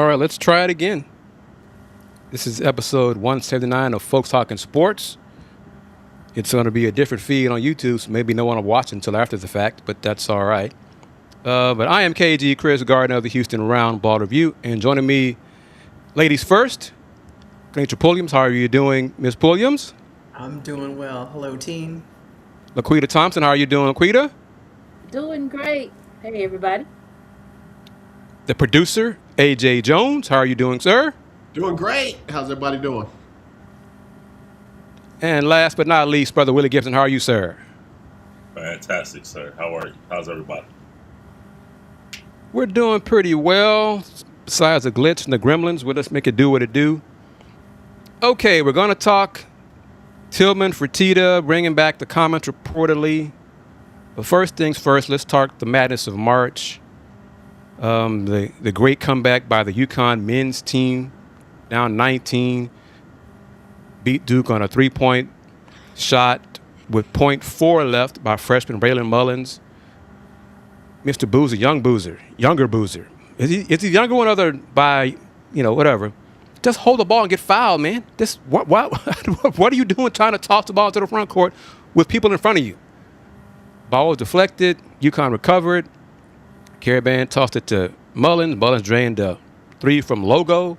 All right, let's try it again. This is episode 179 of Folks Talking Sports. It's going to be a different feed on YouTube, so maybe no one will watch until after the fact, but that's all right. But I am KG, Chris Gardner of the Houston Round Ball Review, and joining me, ladies first, Nature Pulliams. How are you doing, Miss Pulliams? I'm doing well. Hello, team. Laquita Thompson, how are you doing, Laquita? Doing great. Hey, everybody. The producer, AJ Jones, how are you doing, sir? Doing great. How's everybody doing? And last but not least, Brother Willie Gibson, how are you, sir? Fantastic, sir. How are you? How's everybody? We're doing pretty well. Besides the glitch and the gremlins, we'll just make it do what it do. Okay, we're going to talk Tillman Fertitta bringing back the comments reportedly. But first things first, let's talk the madness of March. The great comeback by the UConn men's team, down 19, beat Duke on a three-point shot with .4 left by freshman Braylon Mullins. Mr. Boozer, younger Boozer. Is he younger one other by, whatever. Just hold the ball and get fouled, man. What are you doing trying to toss the ball to the front court with people in front of you? Ball was deflected. UConn recovered. Caravan tossed it to Mullins. Mullins drained a three from Logo.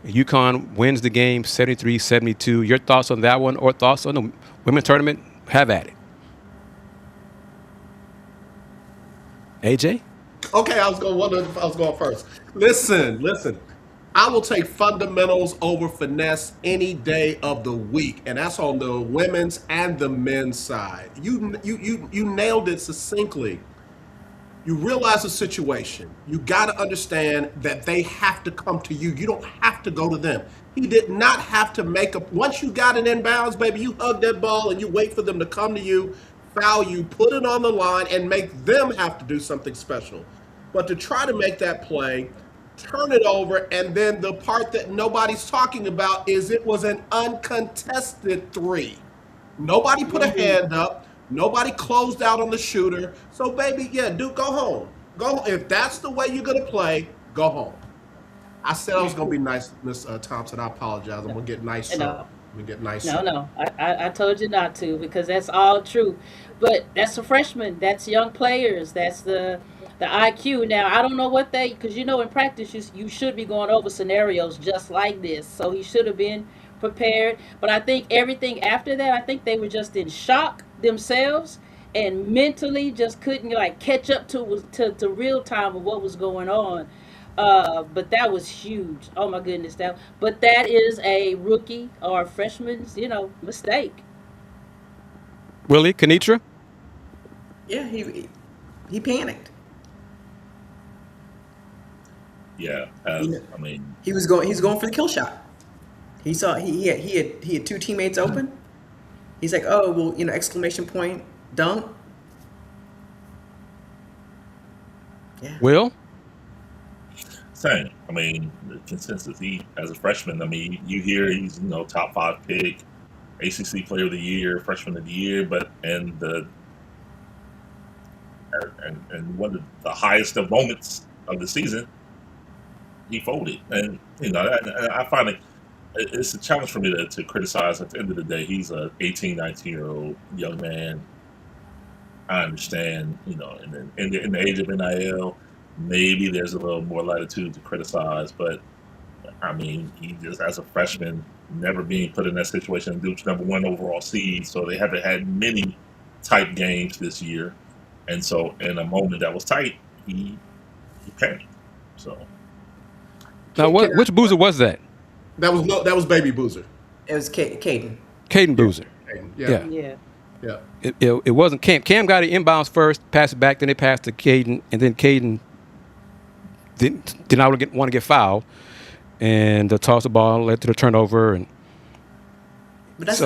UConn wins the game 73-72. Your thoughts on that one or thoughts on the women's tournament? Have at it. AJ? Okay, I was going first. Listen. I will take fundamentals over finesse any day of the week, and that's on the women's and the men's side. You nailed it succinctly. You realize the situation. You got to understand that they have to come to you. You don't have to go to them. He did not have to once you got it inbounds, baby, you hug that ball and you wait for them to come to you, foul you, put it on the line, and make them have to do something special. But to try to make that play, turn it over, and then the part that nobody's talking about is it was an uncontested three. Nobody put a hand up. Nobody closed out on the shooter. So, baby, yeah, Duke, go home. If that's the way you're going to play, go home. I said I was going to be nice, Miss Thompson. I apologize. I'm going to get nicer. No. No. I told you not to because that's all true. But that's a freshman. That's young players. That's the IQ. Now, I don't know what because in practice, you should be going over scenarios just like this. So he should have been prepared. But I think everything after that, I think they were just in shock themselves and mentally just couldn't catch up to real time of what was going on. But that was huge. Oh my goodness. But that is a rookie or a freshman's, mistake. Willie, Kenitra? Yeah, he panicked. Yeah, He was going for the kill shot. He saw he had two teammates open. He's like, oh well, exclamation point, dunk. Yeah. Will? same. The consensus, he, as a freshman, you hear he's, top 5 pick, ACC Player of the Year, Freshman of the Year, and one of the highest of moments of the season, he folded. And, I find it's a challenge for me to criticize. At the end of the day, he's a 18, 19-year-old young man. I understand, in the age of NIL, maybe there's a little more latitude to criticize, but he just, as a freshman, never being put in that situation. Duke's #1 overall seed, so they haven't had many tight games this year, and so in a moment that was tight, he panicked. So now, which Boozer was that? That was Baby Boozer. It was Caden. Caden Boozer. Yeah. It wasn't Cam. Cam got it inbounds first, passed it back, then they passed to Caden, and then Caden did not want to get fouled, and toss the ball led to the turnover. But that's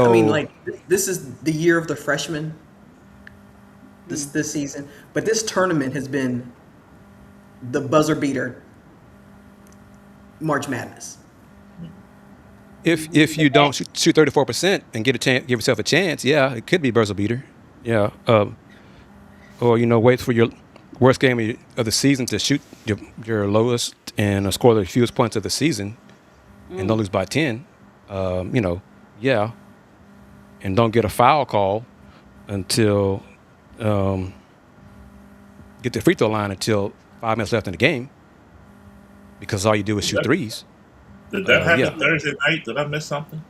this is the year of the freshman. This season, but this tournament has been the buzzer beater. March Madness. If you don't shoot 34% and give yourself a chance, yeah, it could be buzzer beater. Yeah, or wait for your worst game of the season to shoot your lowest and score the fewest points of the season, and don't lose by 10. Yeah, and don't get a foul call until get the free throw line until 5 minutes left in the game, because all you do is shoot threes. Did that happen yeah. Thursday night? Did I miss something?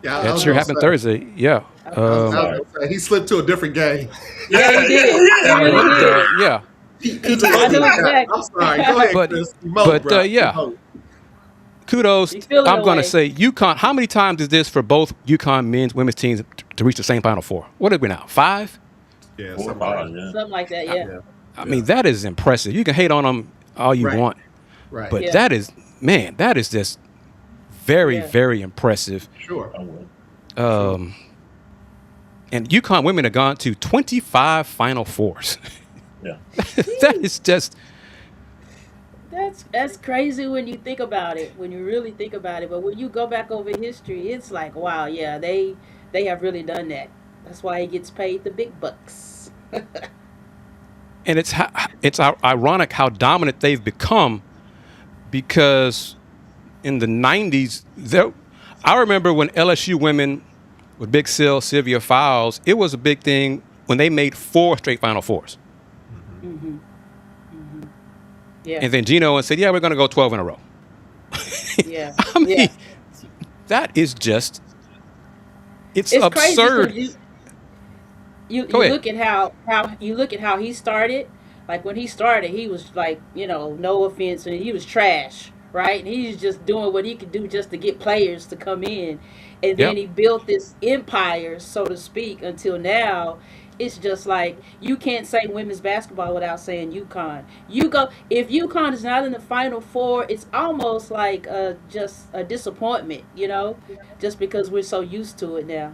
Yeah, That sure happened Thursday. Yeah. He slipped to a different game. Yeah, he did. Yeah. He really did. Yeah. I know exactly. I'm sorry. Go ahead, But- Chris. Mo, bro. yeah. Mo. Kudos. You feel it I'm going to away. say UConn. How many times is this for both UConn men's, women's teams to reach the same Final Four? What are we now? 5? Yeah, 4 or something 5, like yeah. Something like that, yeah. I mean, that is impressive. You can hate on them all you Right. want, Right. but Yeah. that is just very, Yeah. very impressive. Sure. I will. And UConn women have gone to 25 Final Fours. Yeah. That is just, That's crazy when you think about it, when you really think about it. But when you go back over history, it's like, wow, yeah, they have really done that. That's why he gets paid the big bucks. and it's ironic how dominant they've become, because in the 90s, I remember when LSU women with Big Sil, Sylvia Fowles, it was a big thing when they made 4 straight Final Fours. Yeah, And then Gino said, yeah, we're going to go 12 in a row. yeah. I mean, yeah. that is just, it's It's absurd. crazy 'cause you Go ahead. look at how he started. Like when he started, he was like, no offense, and he was trash, right? And he's just doing what he could do just to get players to come in, and then Yep. he built this empire, so to speak, until now. It's just like you can't say women's basketball without saying UConn. If UConn is not in the Final Four, it's almost like just a disappointment, just because we're so used to it now.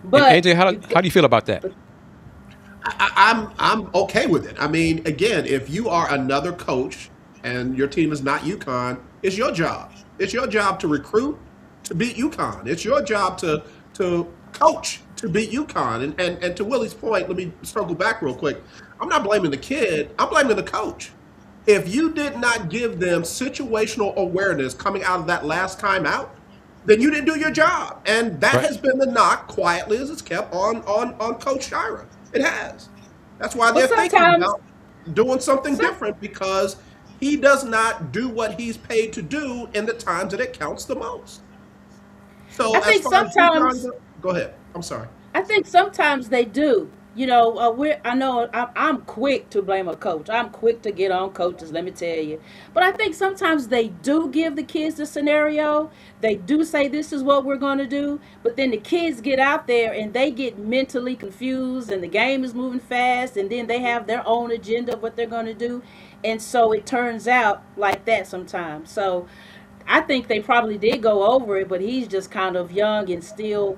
But And AJ, how do you feel about that? I'm okay with it. I mean, again, if you are another coach and your team is not UConn, it's your job. It's your job to recruit to beat UConn. It's your job to coach to beat UConn. And to Willie's point, let me circle back real quick. I'm not blaming the kid. I'm blaming the coach. If you did not give them situational awareness coming out of that last time out, then you didn't do your job. And that Right. has been the knock, quietly as it's kept, on Coach Shira. It has. That's why Well, they're thinking sometimes- about doing something different, because he does not do what he's paid to do in the times that it counts the most. So I think sometimes- go ahead. I'm sorry. I think sometimes they do. I'm quick to blame a coach. I'm quick to get on coaches, let me tell you. But I think sometimes they do give the kids the scenario. They do say this is what we're going to do. But then the kids get out there and they get mentally confused, and the game is moving fast, and then they have their own agenda of what they're going to do. And so it turns out like that sometimes. So I think they probably did go over it, but he's just kind of young and still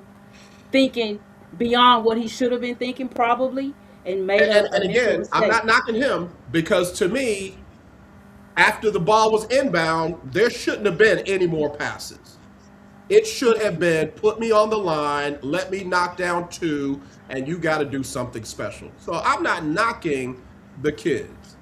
thinking beyond what he should have been thinking, probably, and made And a again, mistake. I'm not knocking him, because to me, after the ball was inbound, there shouldn't have been any more passes. It should have been, put me on the line, let me knock down 2, and you got to do something special. So I'm not knocking the kids.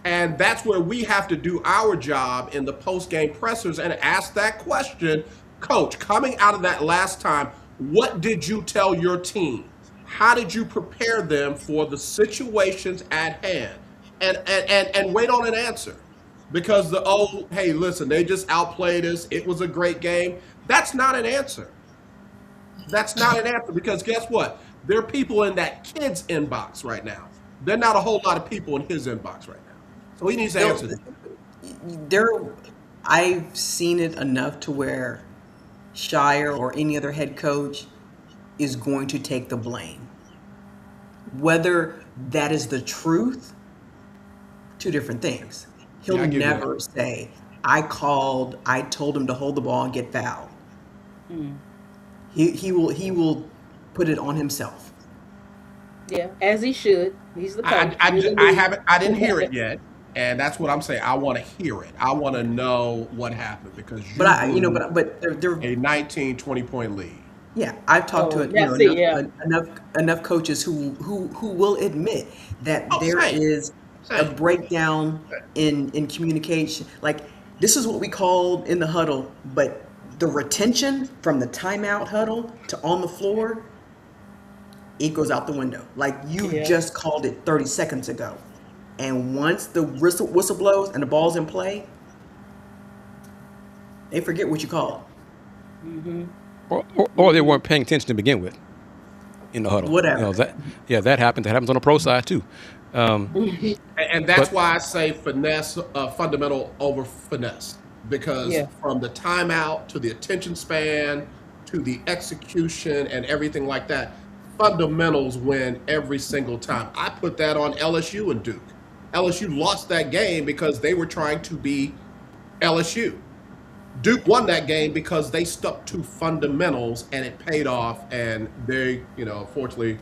And that's where we have to do our job in the post-game pressers and ask that question, Coach, coming out of that last time, what did you tell your team? How did you prepare them for the situations at hand? And wait on an answer. Because hey, listen, they just outplayed us. It was a great game. That's not an answer. That's not an answer, because guess what? There are people in that kid's inbox right now. There are not a whole lot of people in his inbox right now. So he needs to answer that. I've seen it enough to where Shire or any other head coach is going to take the blame. Whether that is the truth, 2 different things. He'll Yeah, I give you never say, I told him to hold the ball and get fouled. He will put it on himself. Yeah, as he should. He's the coach. I didn't hear it yet. And that's what I'm saying. I want to hear it. I want to know what happened, because But they're a 19, 20-point lead. Yeah, I've talked to Oh, that's it. Yeah. enough coaches who will admit that Oh, there same, is a same. breakdown in communication. Like this is what we called in the huddle, but the retention from the timeout huddle to on the floor, it goes out the window. Like you Yeah. just called it 30 seconds ago, and once the whistle blows and the ball's in play, they forget what you called. Mhm. Or they weren't paying attention to begin with in the huddle. Whatever. That happens. That happens on the pro side too. And that's But why I say finesse, fundamental over finesse, because Yeah. from the timeout to the attention span to the execution and everything like that, fundamentals win every single time. I put that on LSU and Duke. LSU lost that game because they were trying to be LSU. Duke won that game because they stuck to fundamentals and it paid off. And they, fortunately,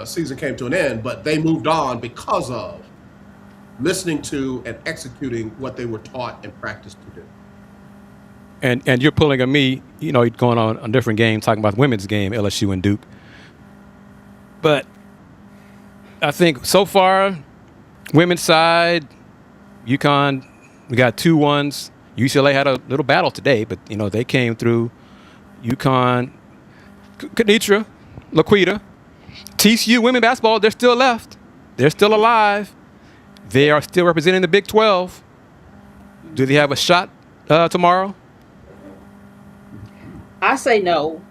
season came to an end, but they moved on because of listening to and executing what they were taught and practiced to do. and you're pulling on me. Going on a different game, talking about the women's game, LSU and Duke. But I think so far, women's side, UConn, we got 2-1s. UCLA had a little battle today, but they came through. UConn, Kenitra, Laquita, TCU women basketball, they're still left. They're still alive. They are still representing the Big 12. Do they have a shot tomorrow? I say no.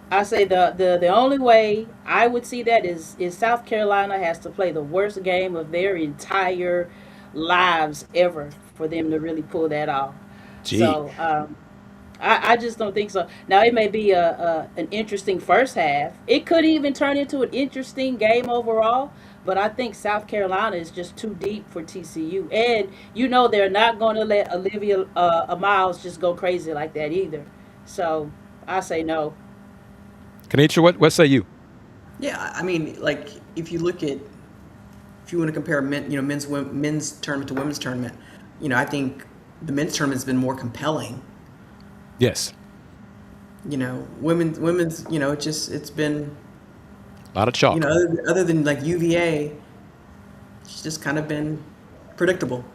I say the only way I would see that is South Carolina has to play the worst game of their entire lives ever for them to really pull that off. Gee. So I just don't think so. Now it may be a an interesting first half. It could even turn into an interesting game overall. But I think South Carolina is just too deep for TCU, and they're not going to let Olivia Miles just go crazy like that either. So I say no. Kenitra, what say you? Yeah, I mean, like if you look at if you want to compare men's tournament to women's tournament, I think the men's tournament's been more compelling. Yes. Women's, it's been, A lot of chalk. other than like UVA, it's just kind of been predictable.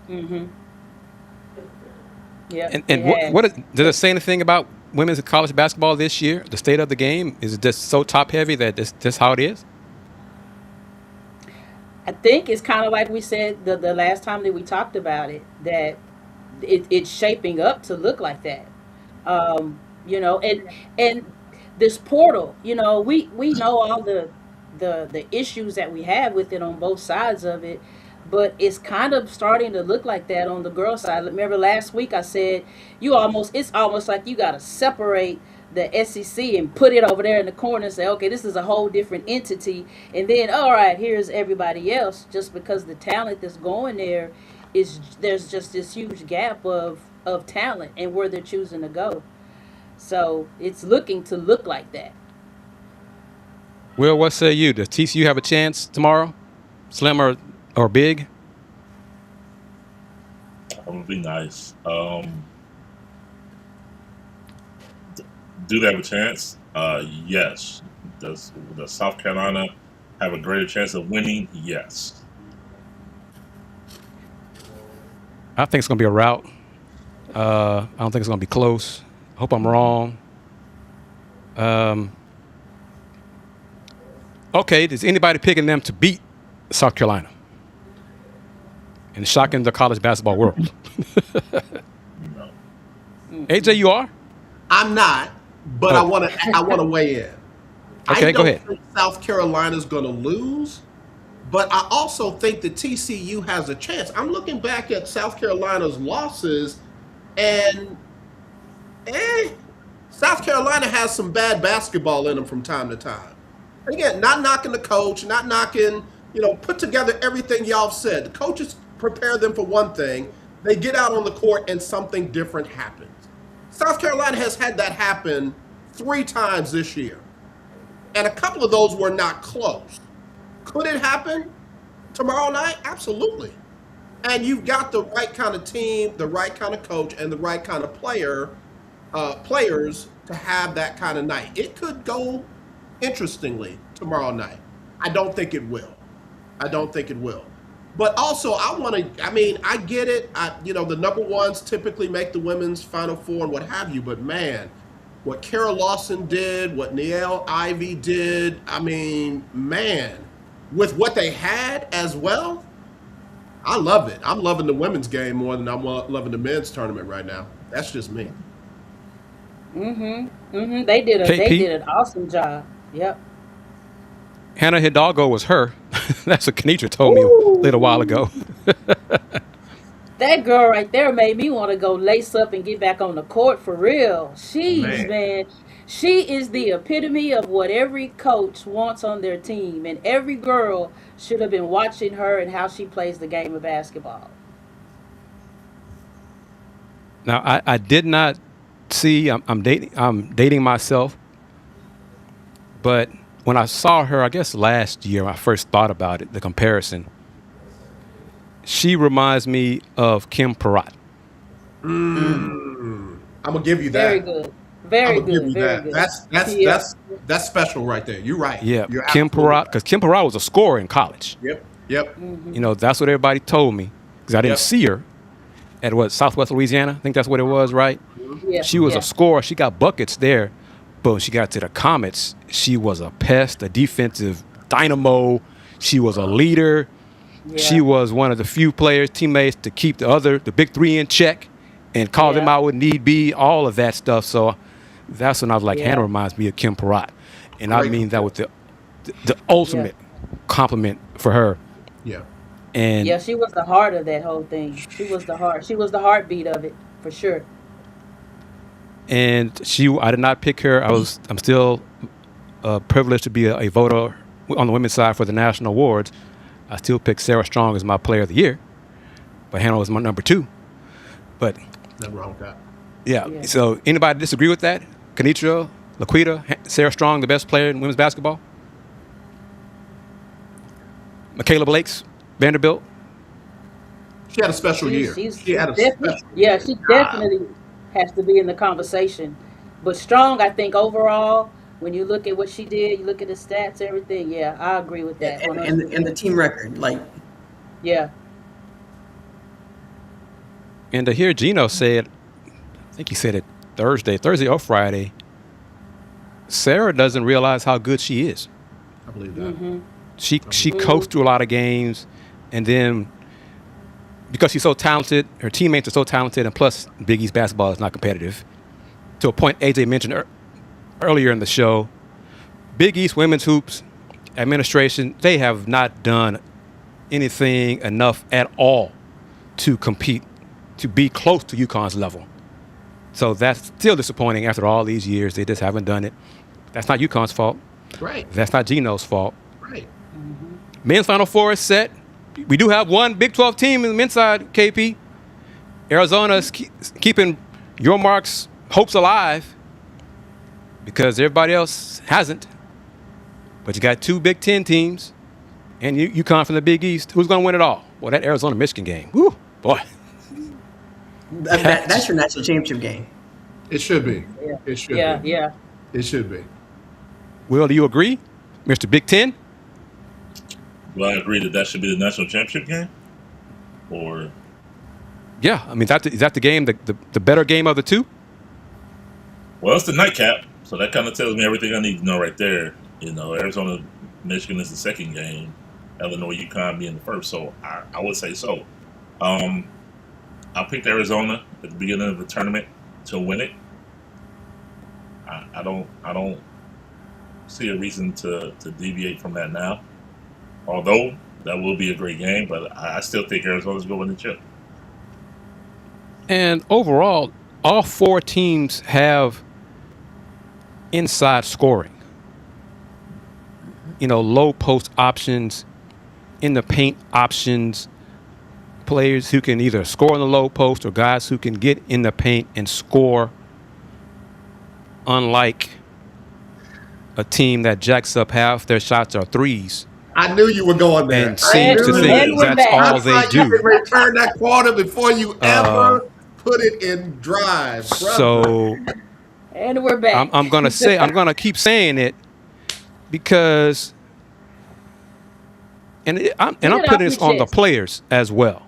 Mm-hmm. Yep, And it does it say anything about women's college basketball this year? The state of the game, is it just so top heavy that this how it is? I think it's kind of like we said the last time that we talked about it, that it's shaping up to look like that. And this portal, we know all the issues that we have with it on both sides of it, but it's kind of starting to look like that on the girl side. Remember last week I said it's almost like you got to separate the SEC and put it over there in the corner and say, okay, this is a whole different entity, and then all right, here's everybody else. Just because the talent that's going there is there's just this huge gap of talent and where they're choosing to go. So it's looking to look like that. Will, what say you? Does TCU have a chance tomorrow? Slim or big? That would be nice. Do they have a chance? Yes. Does South Carolina have a greater chance of winning? Yes. I think it's going to be a rout. I don't think it's going to be close. I hope I'm wrong. Okay, is anybody picking them to beat South Carolina? And shocking the college basketball world. No. AJ, you are? I'm not, but Oh. I want to weigh in. Okay, I go don't ahead. think South Carolina's going to lose, but I also think that TCU has a chance. I'm looking back at South Carolina's losses, and South Carolina has some bad basketball in them from time to time. Again, not knocking the coach, not knocking, put together everything y'all said. The coaches prepare them for one thing. They get out on the court and something different happens. South Carolina has had that happen 3 times this year. And a couple of those were not close. Could it happen tomorrow night? Absolutely. And you've got the right kind of team, the right kind of coach, and the right kind of players to have that kind of night. It could go interestingly tomorrow night. I don't think it will. I don't think it will. But also, I want to. I mean, I get it. The number ones typically make the women's Final Four and what have you. But man, what Kara Lawson did, what Niele Ivey did. I mean, man, with what they had as well, I love it. I'm loving the women's game more than I'm loving the men's tournament right now. That's just me. They did KP, an awesome job. Yep. Hannah Hidalgo was her. That's what Kenitra told me a little while Ooh, ago. that girl right there made me want to go lace up and get back on the court for real. She's, Man, man, she is the epitome of what every coach wants on their team, and every girl should have been watching her and how she plays the game of basketball. Now, I did not see. I'm dating myself, but when I saw her, I guess last year, when I first thought about it, the comparison, she reminds me of Kim Perrott. I'm gonna give you Very that. good. I'm Very gonna give good. you Very that. good. That's Yeah. that's that's special right there. You're right. Yeah, You're Kim absolutely Perrott, right. because Kim Perrott was a scorer in college. Yep. Yep. That's what everybody told me because I didn't Yep. see her at Southwest Louisiana. I think that's what it was, right? Yeah. She was a Yeah. scorer. She got buckets there, but when she got to the Comets, she was a pest, a defensive dynamo. She was a leader. She Yeah. was one of the few teammates to keep the big three in check and call them Yeah. out when need be, all of that stuff. So that's when I was like, Hannah Yeah. reminds me of Kim Perrott. And I Great mean that with comparison. the Yeah. ultimate compliment for her. Yeah. Yeah. And She was the heart of that whole thing. She was the heart. She was the heartbeat of it for sure. I did not pick her. I'm still privileged to be a voter on the women's side for the national awards. I still picked Sarah Strong as my player of the year, but Hannah was my number 2. But Nothing wrong with that. yeah, Yeah. so anybody disagree with that? Kenitra, Laquita, Sarah Strong, the best player in women's basketball? Michaela Blake's Vanderbilt? She had a special year. She She's had a definitely, special yeah, year. she God. definitely has to be in the conversation. But Strong, I think overall, when you look at what she did, you look at the stats, everything. Yeah, I agree with that one hundred And the percent. team record, like Yeah, And to hear Gino said, I think he said it Thursday or Friday, Sarah doesn't realize how good she is. I believe that. She coached through a lot of games, and then because she's so talented, her teammates are so talented, and plus Big East basketball is not competitive. To a point AJ mentioned earlier in the show, Big East women's hoops administration, they have not done anything enough at all to compete, to be close to UConn's level. So that's still disappointing after all these years. They just haven't done it. That's not UConn's fault. Right. That's not Gino's fault. Right. Men's Final Four is set. We do have one Big 12 team in the men's side, KP. Arizona is keeping your marks hopes alive because everybody else hasn't. But you got 2 Big 10 teams, and UConn from the Big East. Who's going to win it all? Well, that Arizona-Michigan game. Woo, boy. that's your national championship game. It should be. yeah, It should yeah, be. yeah. It should be. Will, do you agree, Mr. Big 10? Do I agree that should be the national championship game? Or Yeah. I mean, is that the game, the better game of the 2? well, it's the nightcap, so that kind of tells me everything I need to know right there. Arizona, Michigan is the second game. Illinois, UConn being the first, so I would say so. Um, I picked Arizona at the beginning of the tournament to win it. I don't see a reason to deviate from that now. Although that will be a great game, but I still think Arizona's going to win the chip. And overall, all 4 teams have inside scoring. Low post options, in the paint options, players who can either score in the low post or guys who can get in the paint and score, unlike a team that jacks up half their shots are threes I knew you were going there. and I seems to knew think And it. we're that's back. all I they thought you could do. return that quarter before you Uh, ever put it in drive, brother. So And we're back. I'm gonna keep saying it because, I'm Get it putting off this your on the chest. players as well,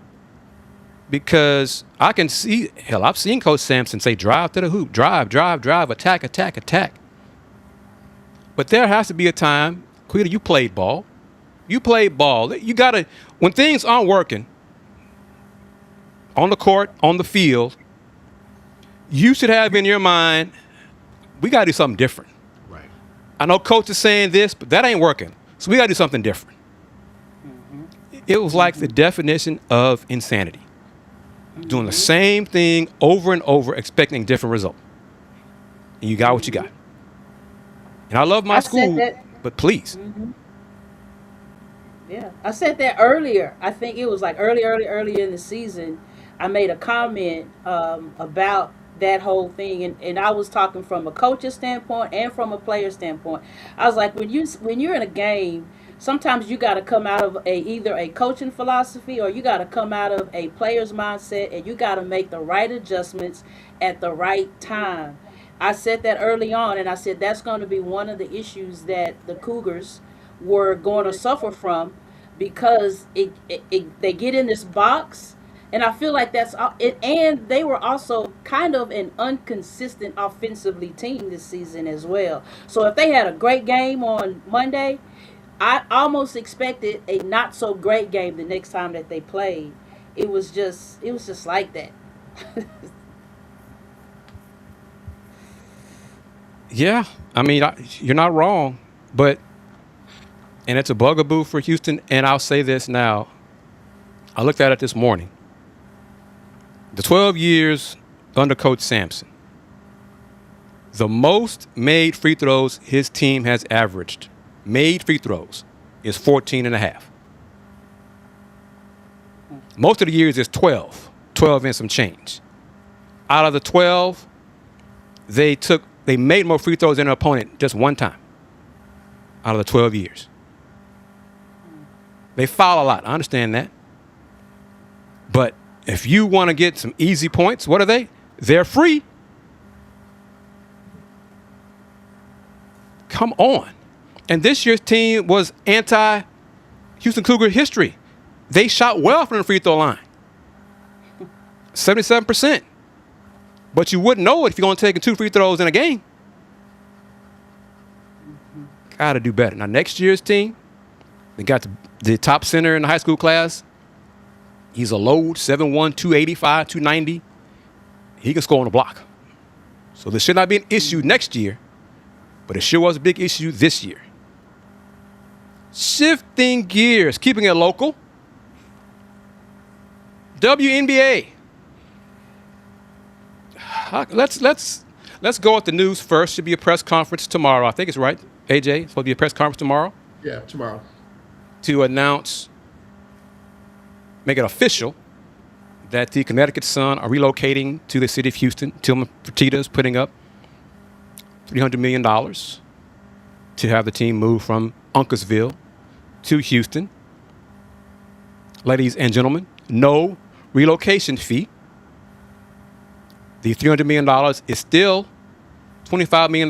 because I can see, hell, I've seen Coach Sampson say, drive to the hoop, drive, attack, attack, attack. But there has to be a time, Quita, you played ball. You played ball. You gotta, when things aren't working on the court, on the field, you should have in your mind, we gotta do something different. Right. I know coach is saying this, but that ain't working. So we gotta do something different. It was like the definition of insanity. Doing the same thing over and over, expecting a different result. And you got what you got. And I love my I said school, that. but please. Yeah, I said that earlier. I think it was like early in the season. I made a comment about that whole thing, and I was talking from a coach's standpoint and from a player standpoint. I was like, when you're in a game, sometimes you got to come out of either a coaching philosophy or you got to come out of a player's mindset, and you got to make the right adjustments at the right time. I said that early on, and I said that's going to be one of the issues that the Cougars were going to suffer from because they get in this box, and I feel like that's it. And they were also kind of an inconsistent offensively team this season as well. So if they had a great game on Monday, I almost expected a not so great game the next time that they played. It was just like that. Yeah, I mean, you're not wrong, but, and it's a bugaboo for Houston, and I'll say this now. I looked at it this morning. The 12 years under Coach Sampson, the most made free throws his team has averaged, made free throws, is 14 and a half. Most of the years is 12 and some change. Out of the 12, they made more free throws than their opponent just one time out of the 12 years. They foul a lot. I understand that. But if you want to get some easy points, what are they? They're free. Come on. And this year's team was anti-Houston Cougar history. They shot well from the free throw line. 77%. But you wouldn't know it if you're going to take 2 free throws in a game. Got to do better. Now, next year's team, they got the top center in the high school class. He's a load, 7'1", 285, 290. He can score on the block. So this should not be an issue next year, but it sure was a big issue this year. Shifting gears, keeping it local. WNBA. Let's go with the news first. Should be a press conference tomorrow. I think it's right, AJ. It's supposed to be a press conference tomorrow Yeah, tomorrow. to announce, make it official, that the Connecticut Sun are relocating to the city of Houston. Tillman Fertitta is putting up $300 million to have the team move from Uncasville to Houston. Ladies and gentlemen, no relocation fee. The $300 million is still $25 million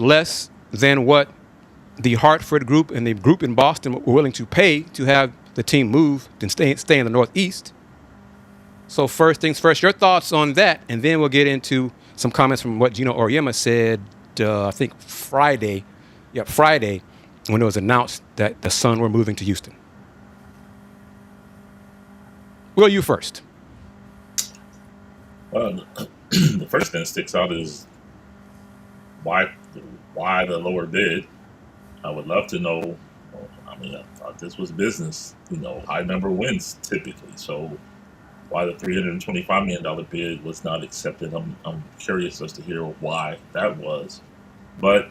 less than what the Hartford group and the group in Boston were willing to pay to have the team move and stay in the Northeast. So first things first, your thoughts on that, and then we'll get into some comments from what Gino Auriemma said, I think Friday, when it was announced that the Sun were moving to Houston. Will, you first. The first thing that sticks out is why the lower bid. I would love to know. I mean, I thought this was business. High number wins typically. So why the $325 million bid was not accepted? I'm curious as to hear why that was. But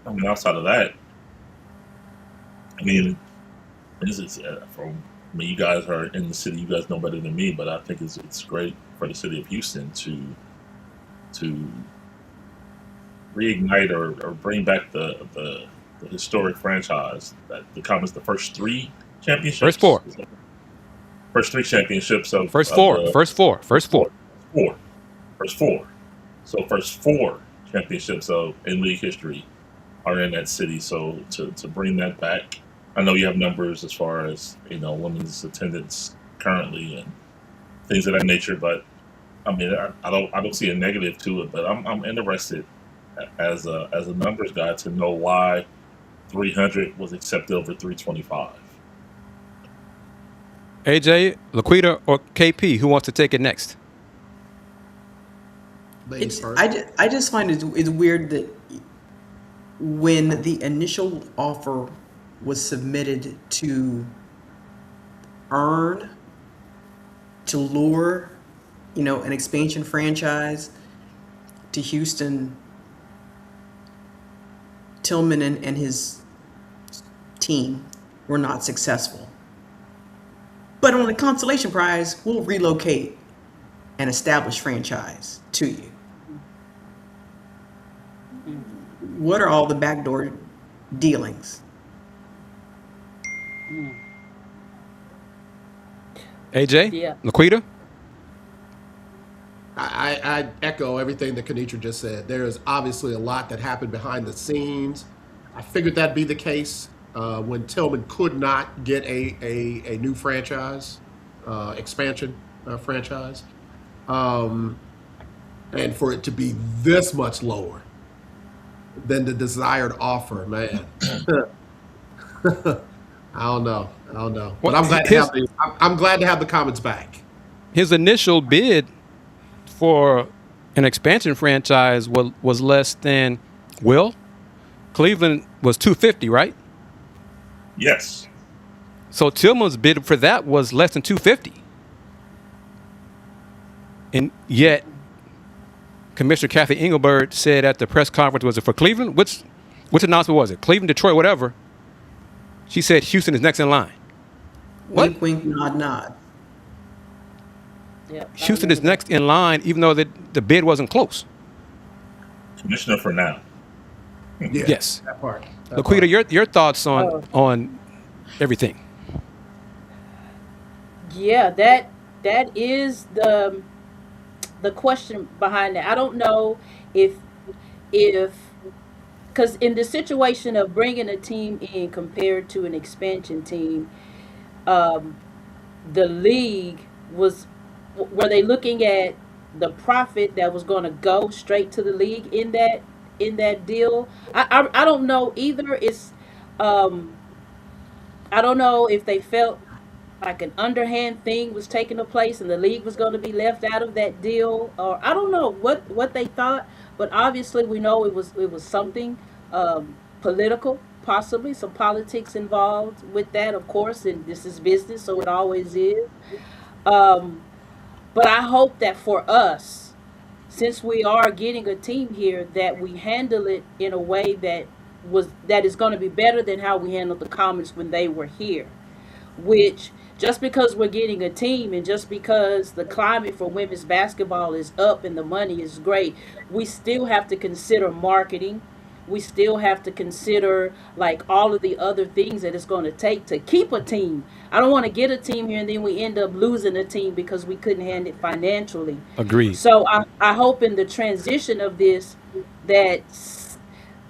I mean, outside of that, I mean, this is you guys are in the city. You guys know better than me, but I think it's great for the city of Houston to reignite or bring back the historic franchise that becomes the first 3 championships. First 4. First 3 championships First four. So first 4 championships in league history are in that city. So to bring that back, I know you have numbers as far as women's attendance currently and things of that nature, but I mean I don't see a negative to it. But I'm interested as a numbers guy to know why 300 was accepted over 325. AJ, Laquita, or KP, who wants to take it next? Ladies first. I just find it's weird that when the initial offer was submitted to lure, an expansion franchise to Houston, Tillman and his team were not successful. But on the consolation prize, we'll relocate an established franchise to you. What are all the backdoor dealings? AJ, Yeah. Laquita. I echo everything that Kenitra just said. There is obviously a lot that happened behind the scenes. I figured that'd be the case when Tillman could not get a new franchise, expansion franchise, and for it to be this much lower than the desired offer, man. I don't know. But I'm glad to have the comments back. His initial bid for an expansion franchise was less than Cleveland was 250, right? Yes. So Tillman's bid for that was less than 250. And yet Commissioner Kathy Engelbert said at the press conference, was it for Cleveland? Which announcement was it? Cleveland, Detroit, whatever. She said Houston is next in line. What? Wink, wink, nod, nod. Yep, I Houston is remember next in line, even though the bid wasn't close. Commissioner for now. Yeah, Yes. that part. Laquita, your thoughts on everything? Yeah, that is the question behind that. I don't know if because in the situation of bringing a team in compared to an expansion team, um, the league were they looking at the profit that was going to go straight to the league in that deal? I don't know either. It's um, I don't know if they felt like an underhand thing was taking place and the league was going to be left out of that deal, or I don't know what they thought, but obviously we know it was something political, possibly some politics involved with that, of course, and this is business, so it always is. um, but I hope that for us, since we are getting a team here, that we handle it in a way that is going to be better than how we handled the Comets when they were here, which just because we're getting a team and just because the climate for women's basketball is up and the money is great, we still have to consider marketing. We still have to consider like all of the other things that it's going to take to keep a team. I don't want to get a team here and then we end up losing a team because we couldn't handle it financially. Agreed. So I hope in the transition of this that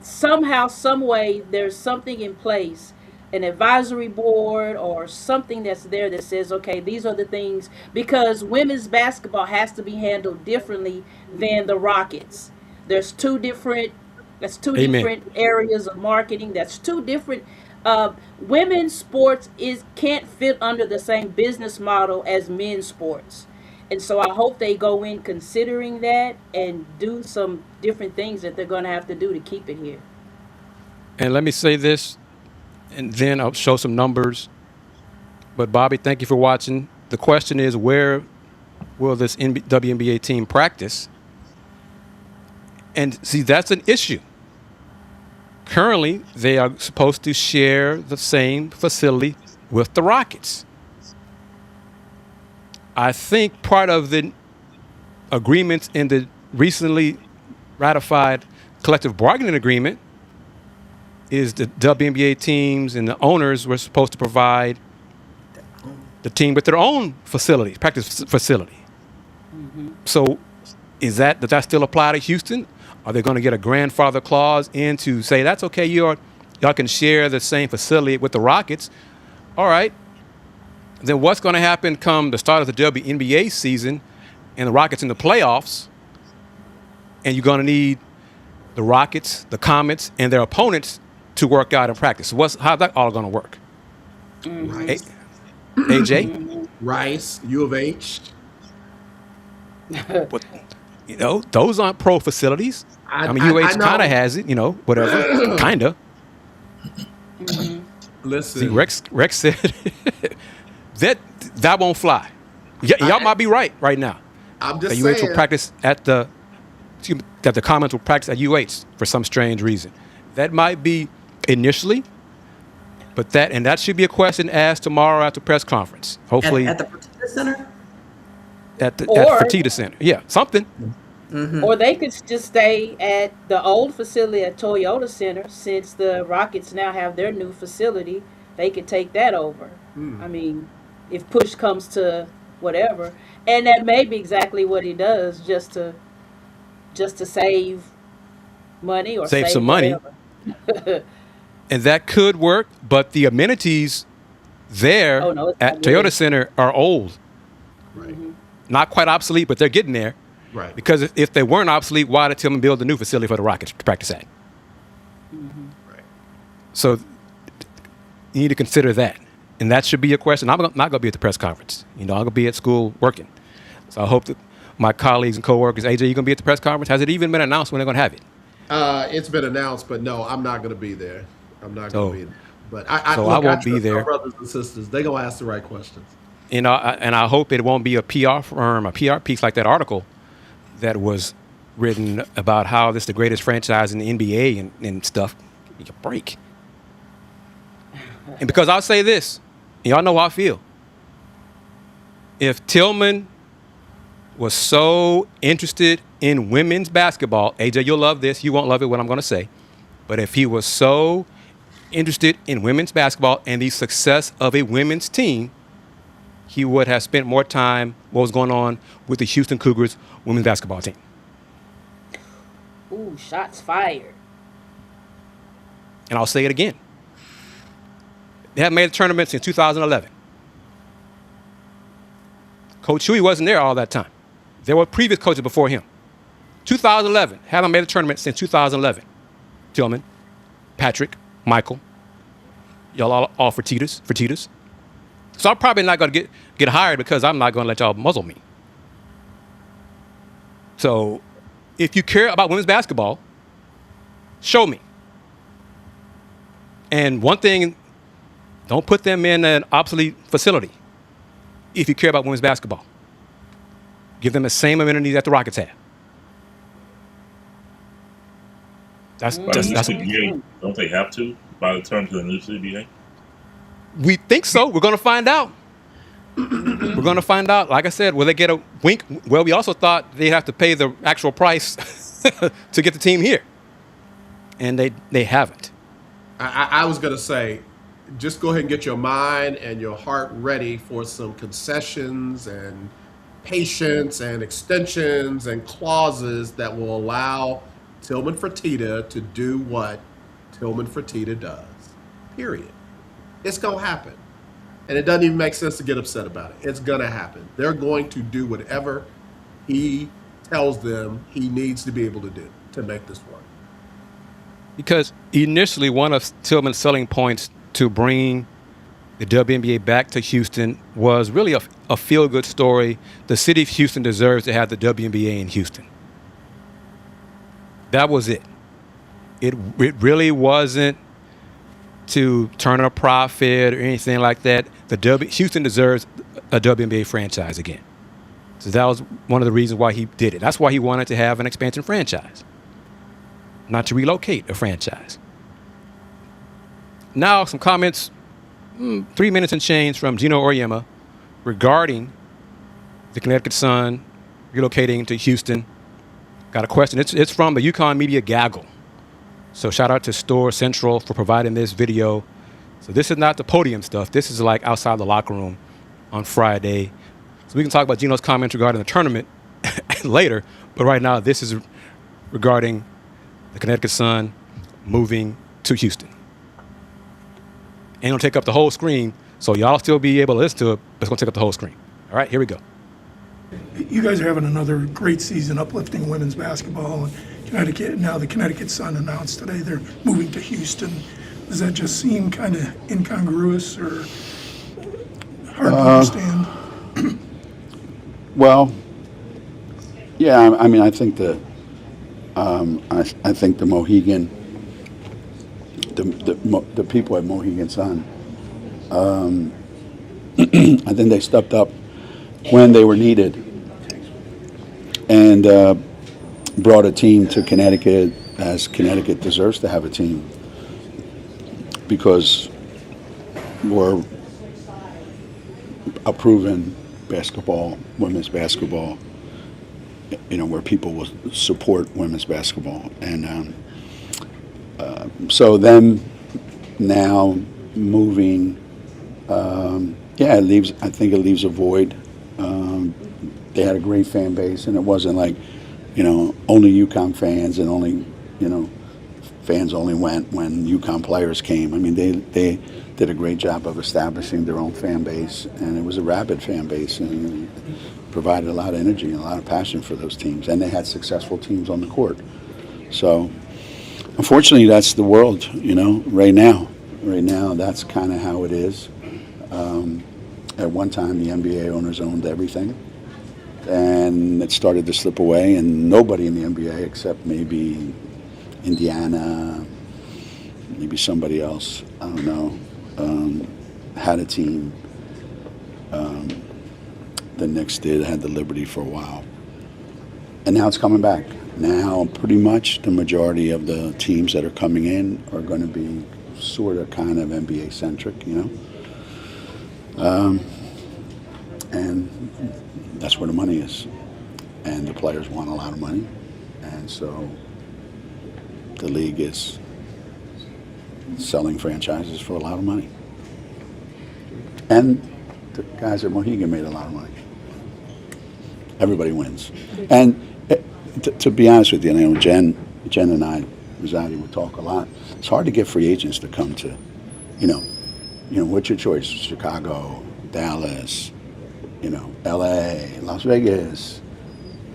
somehow, some way, there's something in place, an advisory board or something that's there that says, okay, these are the things, because women's basketball has to be handled differently than the Rockets. There's that's two Amen. different areas of marketing. That's two different. Women's sports can't fit under the same business model as men's sports, and so I hope they go in considering that and do some different things that they're going to have to do to keep it here. And let me say this, and then I'll show some numbers. But Bobby, thank you for watching. The question is, where will this WNBA team practice? And see, that's an issue. Currently, they are supposed to share the same facility with the Rockets. I think part of the agreements in the recently ratified collective bargaining agreement is the WNBA teams and the owners were supposed to provide the team with their own facility, practice facility. So does that still apply to Houston? Are they going to get a grandfather clause in to say that's okay? Y'all can share the same facility with the Rockets. All right. Then what's going to happen come the start of the WNBA season and the Rockets in the playoffs? And you're going to need the Rockets, the Comets, and their opponents to work out in practice. So how's that all going to work? Rice. AJ? Rice, U of H. But, those aren't pro facilities. I mean, UH kind of has it, whatever. Kind of. Listen. See, Rex said that won't fly. Y'all might be right now. I'm just that UH saying. will practice that the Comets will practice at UH for some strange reason. That might be initially, but that should be a question asked tomorrow at the press conference. Hopefully At the Fertitta Center? at Fertitta Center. Yeah, something. Or they could just stay at the old facility at Toyota Center since the Rockets now have their new facility. They could take that over. I mean, if push comes to whatever, and that may be exactly what he does, just to save money or Save some money. whatever. And that could work, but the amenities there Oh, no, it's at not Toyota good. Center are old. Right. Not quite obsolete, but they're getting there. Right. Because if they weren't obsolete, why did Tillman build a new facility for the Rockets to practice at? Right. So you need to consider that. And that should be a question. I'm not going to be at the press conference. I'm going to be at school working. So I hope that my colleagues and coworkers, AJ, you going to be at the press conference? Has it even been announced when they're going to have it? It's been announced, but no, I'm not going to be there. I'm not going to be there. But I won't be trust there. my brothers and sisters. They're going to ask the right questions. And I hope it won't be a PR firm, a PR piece like that article that was written about how this is the greatest franchise in the NBA and stuff. Give me a break. And because I'll say this, y'all know how I feel. If Tillman was so interested in women's basketball, AJ, you'll love this. You won't love it what I'm going to say. But if he was so interested in women's basketball and the success of a women's team, he would have spent more time what was going on with the Houston Cougars women's basketball team. Ooh, shots fired. And I'll say it again. They haven't made a tournament since 2011. Coach Huey wasn't there all that time. There were previous coaches before him. 2011, haven't made a tournament since 2011. Tillman, Patrick, Michael, y'all all Fertittas. So I'm probably not going to get hired because I'm not going to let y'all muzzle me. So if you care about women's basketball, show me. And one thing, don't put them in an obsolete facility if you care about women's basketball. Give them the same amenities that the Rockets have. By the new CBA, don't they have to by the terms of the new CBA? We think so. We're going to find out. We're going to find out. Like I said, will they get a wink? Well, we also thought they'd have to pay the actual price to get the team here. And they haven't. I was going to say, just go ahead and get your mind and your heart ready for some concessions and patience and extensions and clauses that will allow Tillman Fertitta to do what Tillman Fertitta does. Period. It's going to happen. And it doesn't even make sense to get upset about it. It's going to happen. They're going to do whatever he tells them he needs to be able to do to make this work. Because initially, one of Tillman's selling points to bringing the WNBA back to Houston was really a feel-good story. The city of Houston deserves to have the WNBA in Houston. That was it. It really wasn't to turn a profit or anything like that. Houston deserves a WNBA franchise again. So that was one of the reasons why he did it. That's why he wanted to have an expansion franchise, not to relocate a franchise. Now, some comments, 3 minutes and change from Gino Auriemma regarding the Connecticut Sun relocating to Houston. Got a question. It's from the Yukon Media Gaggle. So shout out to Store Central for providing this video. So this is not the podium stuff. This is like outside the locker room on Friday. So we can talk about Gino's comments regarding the tournament later. But right now, this is regarding the Connecticut Sun moving to Houston. Ain't gonna take up the whole screen, so y'all still be able to listen to it, but it's gonna take up the whole screen. All right, here we go. You guys are having another great season uplifting women's basketball. And Connecticut, now the Connecticut Sun announced today they're moving to Houston. Does that just seem kind of incongruous or hard to understand? Well, yeah, I mean, I think I think the Mohegan, the people at Mohegan Sun, I think they stepped up when they were needed and brought a team to Connecticut, as Connecticut deserves to have a team, because we're a proven women's basketball, where people will support women's basketball. And so them now moving, I think it leaves a void. They had a great fan base, and it wasn't like, only UConn fans and only, fans only went when UConn players came. I mean, they did a great job of establishing their own fan base, and it was a rabid fan base, and provided a lot of energy and a lot of passion for those teams, and they had successful teams on the court. So, unfortunately, that's the world, right now. Right now, that's kind of how it is. At one time, the NBA owners owned everything, and it started to slip away, and nobody in the NBA except maybe Indiana, maybe somebody else, I don't know, had a team. The Knicks had the Liberty for a while. And now it's coming back. Now pretty much the majority of the teams that are coming in are going to be sort of kind of NBA centric, and that's where the money is. And the players want a lot of money. And so the league is selling franchises for a lot of money. And the guys at Mohegan made a lot of money. Everybody wins. And to be honest with you, Jen and I, Rosati, would talk a lot. It's hard to get free agents to come to, what's your choice? Chicago, Dallas, LA, Las Vegas,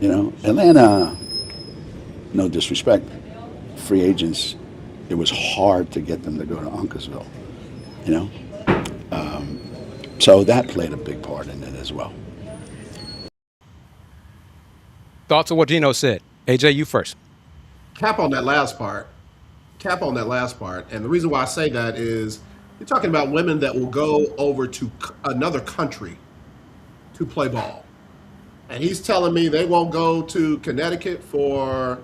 Atlanta. No disrespect. Free agents, it was hard to get them to go to Uncasville, So that played a big part in it as well. Thoughts on what Gino said? AJ, you first. Cap on that last part. And the reason why I say that is you're talking about women that will go over to another country to play ball. And he's telling me they won't go to Connecticut for,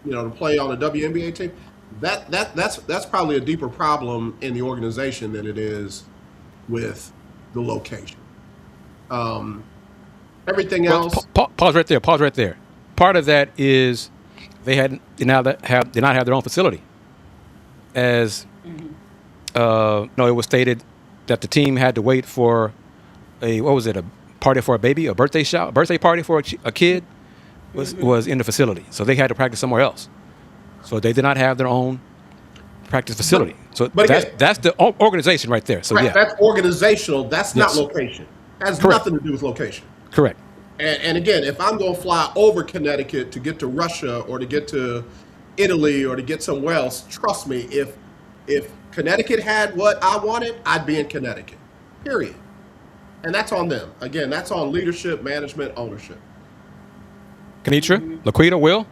to play on a WNBA team. That's probably a deeper problem in the organization than it is with the location. Everything else. Pause right there. Part of that is they did not have their own facility. As it was stated that the team had to wait for a party for a baby, a birthday party for a kid was in the facility. So they had to practice somewhere else. So they did not have their own practice facility. That's the organization right there. So right, yeah, that's organizational. That's yes. not location. Has Correct. Nothing to do with location. Correct. And again, if I'm going to fly over Connecticut to get to Russia or to get to Italy or to get somewhere else, trust me, if Connecticut had what I wanted, I'd be in Connecticut. Period. And that's on them. Again, that's on leadership, management, ownership. Kenitra, Laquita, Will?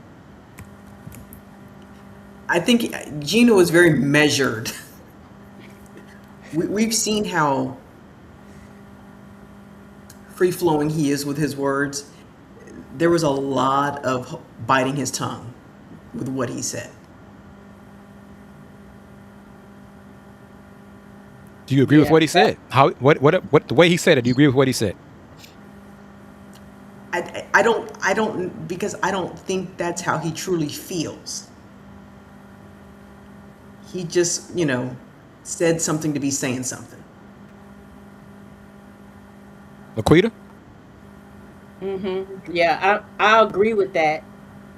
I think Gino is very measured. We've seen how free-flowing he is with his words. There was a lot of biting his tongue with what he said. Do you agree with what he said? What the way he said it? Do you agree with what he said? I don't because I don't think that's how he truly feels. He just, said something to be saying something. Laquita? Yeah, I agree with that.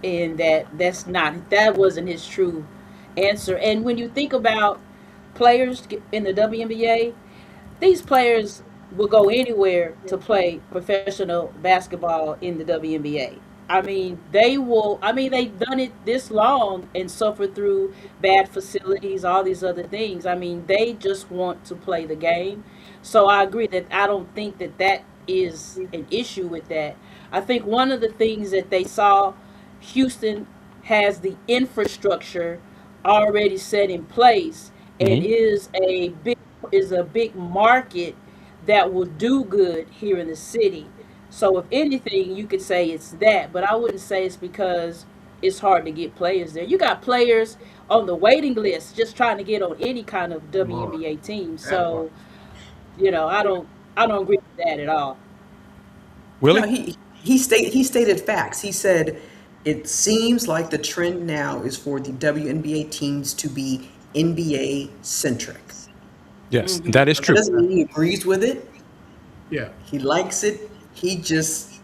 and that wasn't his true answer. And when you think about players in the WNBA, these players will go anywhere to play professional basketball in the WNBA. I mean, they will. I mean, they've done it this long and suffered through bad facilities, all these other things. I mean, they just want to play the game. So I agree that I don't think that that is an issue with that. I think one of the things that they saw, Houston has the infrastructure already set in place and Hmm. is a big market that will do good here in the city. So if anything, you could say it's that, but I wouldn't say it's because it's hard to get players there. You got players on the waiting list just trying to get on any kind of Lord, WNBA team. that part. So, I don't agree with that at all. No, Willie? he stated facts. He said it seems like the trend now is for the WNBA teams to be NBA centric. Yes, that is That true. doesn't mean he agrees with it. Yeah. He likes it. He just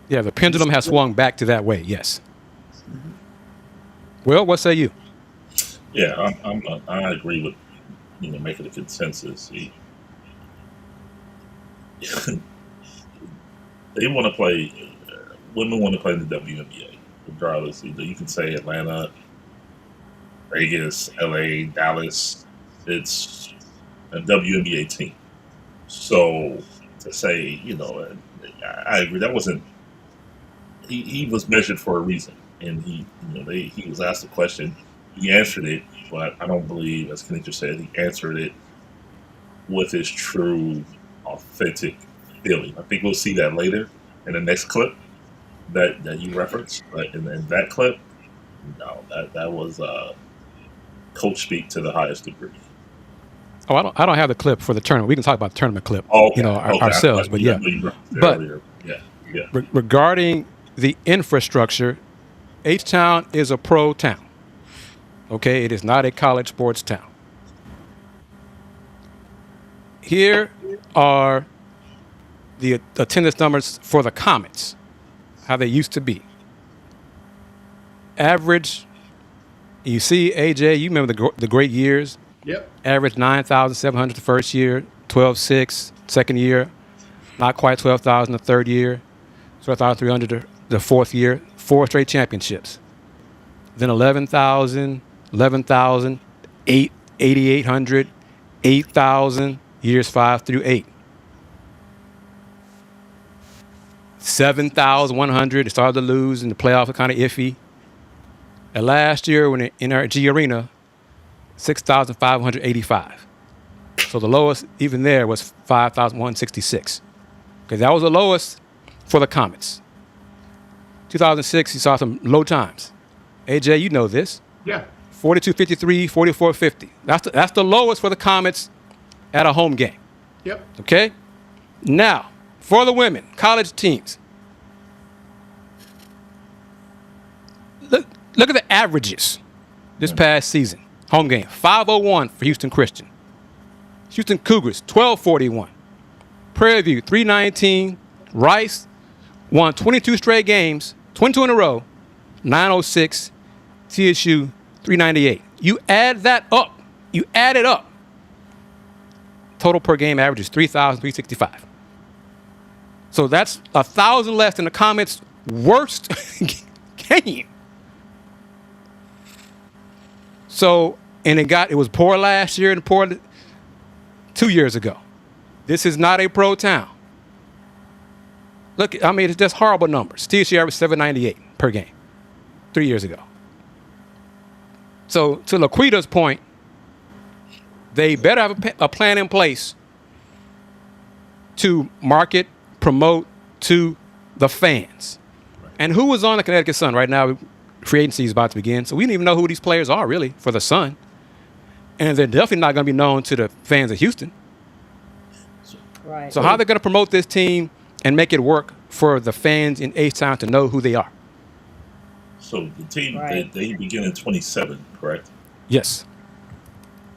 Yeah, the pendulum has swung back to that way. Yes. Well, what say you? Yeah, I agree with making a consensus. They want to play. Women want to play in the WNBA, regardless. You can say Atlanta, Vegas, LA, Dallas. It's a WNBA team. So to say, I agree. That wasn't. He was measured for a reason, and he was asked a question. He answered it, but I don't believe, as Kanisha said, he answered it with his true, authentic feeling. I think we'll see that later in the next clip that you referenced. But in that clip, no, that was coach speak to the highest degree. Oh, I don't have the clip for the tournament. We can talk about the tournament clip, Oh, okay, okay. ourselves. But I yeah, know you referenced it but earlier. Yeah, yeah. regarding the infrastructure, H Town is a pro town. Okay, it is not a college sports town. Here are the attendance numbers for the Comets, how they used to be. Average, you see, AJ, you remember the great years. Yep. Average 9,700 the first year, 12,600 second year, not quite 12,000 the third year, 12,300 the fourth year, 4 straight championships. Then 11,000, 11,000, 8,800, 8,000 years 5 through 8. 7,100, they started to lose in the playoffs, kind of iffy. And last year, when in our G Arena, 6,585. So the lowest even there was 5,166. Okay, that was the lowest for the Comets. 2006, you saw some low times. AJ, you know this. Yeah. 42.53, 44.50. That's the lowest for the Comets at a home game. Yep. Okay? Now, for the women, college teams. Look at the averages this past season. Home game, 501 for Houston Christian. Houston Cougars, 1241. Prairie View, 319. Rice won 22 straight games, 22 in a row, 906. TSU, 398. You add that up. You add it up. Total per game average is 3,365. So that's 1,000 less than the Comets' worst game. So, and it was poor last year and poor 2 years ago. This is not a pro town. Look, I mean, it's just horrible numbers. TSU averaged 798 per game 3 years ago. So, to Laquita's point, they better have a plan in place to market, promote to the fans. And who was on the Connecticut Sun right now? Free agency is about to begin, so we don't even know who these players are really for the Sun. And they're definitely not going to be known to the fans of Houston. Right. So how are they going to promote this team and make it work for the fans in H-Town to know who they are? So the team, Right. they begin in 27, correct? Yes.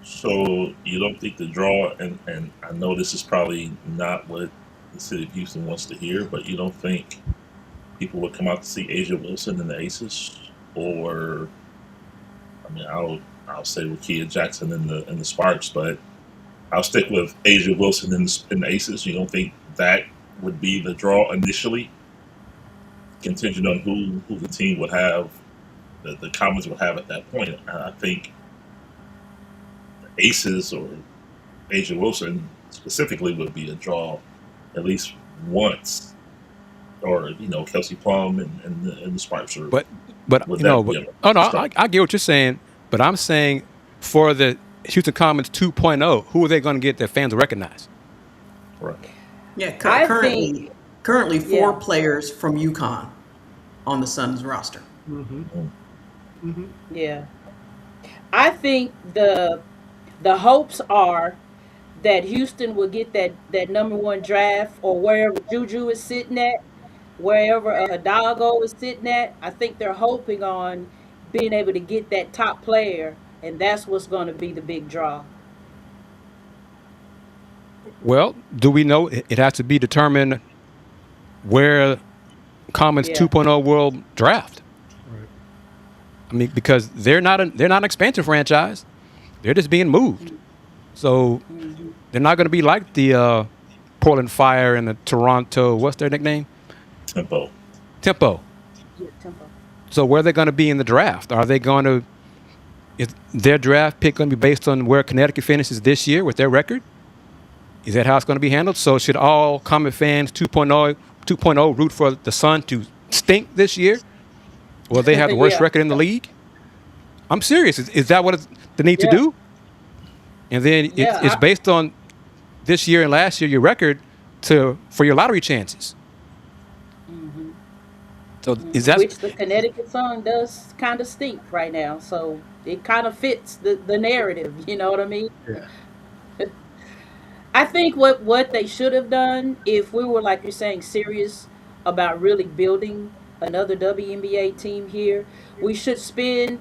So you don't think the draw, and I know this is probably not what the city of Houston wants to hear, but you don't think people would come out to see Asia Wilson and the Aces, or I mean, I'll say with Kia Jackson and the Sparks, but I'll stick with Asia Wilson and the Aces. You don't think that would be the draw initially, contingent on who the team would have, the Comets would have at that point? I think Aces or Asia Wilson specifically would be a draw at least once, or Kelsey Plum and the Sparks are. But Would you know, that but, be oh no, a start? I get what you're saying, but I'm saying for the Houston Comets 2.0, who are they going to get that fans will recognize? Right. Yeah, I currently, think, currently four yeah, players from UConn on the Suns roster. yeah. I think the hopes are that Houston will get that number one draft, or wherever Juju is sitting at, wherever Hidalgo is sitting at. I think they're hoping on being able to get that top player, and that's what's going to be the big draw. Well, do we know it has to be determined where Comets Yeah. 2.0 will draft? I mean, because they're not an expansion franchise; they're just being moved. So they're not going to be like the Portland Fire and the Toronto. What's their nickname? Tempo. Tempo. Yeah, tempo. So where are they going to be in the draft? Are they going to? Is their draft pick going to be based on where Connecticut finishes this year with their record? Is that how it's going to be handled? So should all Comet fans 2.0 root for the Sun to stink this year? Will they have the worst Yeah. record in the league? I'm serious. Is that what they need to Yeah. do? And then Yeah. it's based on this year and last year your record for your lottery chances. So is that Which the Connecticut Sun does kind of stink right now. So it kind of fits the narrative. You know what I mean? Yeah. I think what they should have done, if we were, like you're saying, serious about really building another WNBA team here, we should spend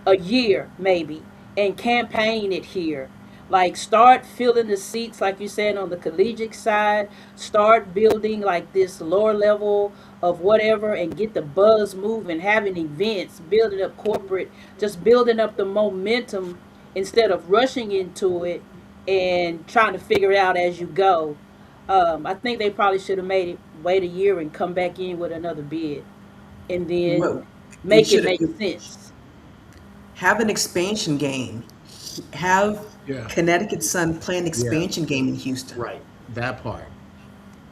a year maybe and campaign it here. Like, start filling the seats, like you said, on the collegiate side. Start building like this lower level of whatever, and get the buzz moving, having events, building up corporate, just building up the momentum instead of rushing into it and trying to figure it out as you go. I think they probably should have made it wait a year and come back in with another bid, and then Well, it make it should make sense. have an expansion game. Have Yeah. Connecticut Sun play an Yeah. expansion game in Houston. Right. That part.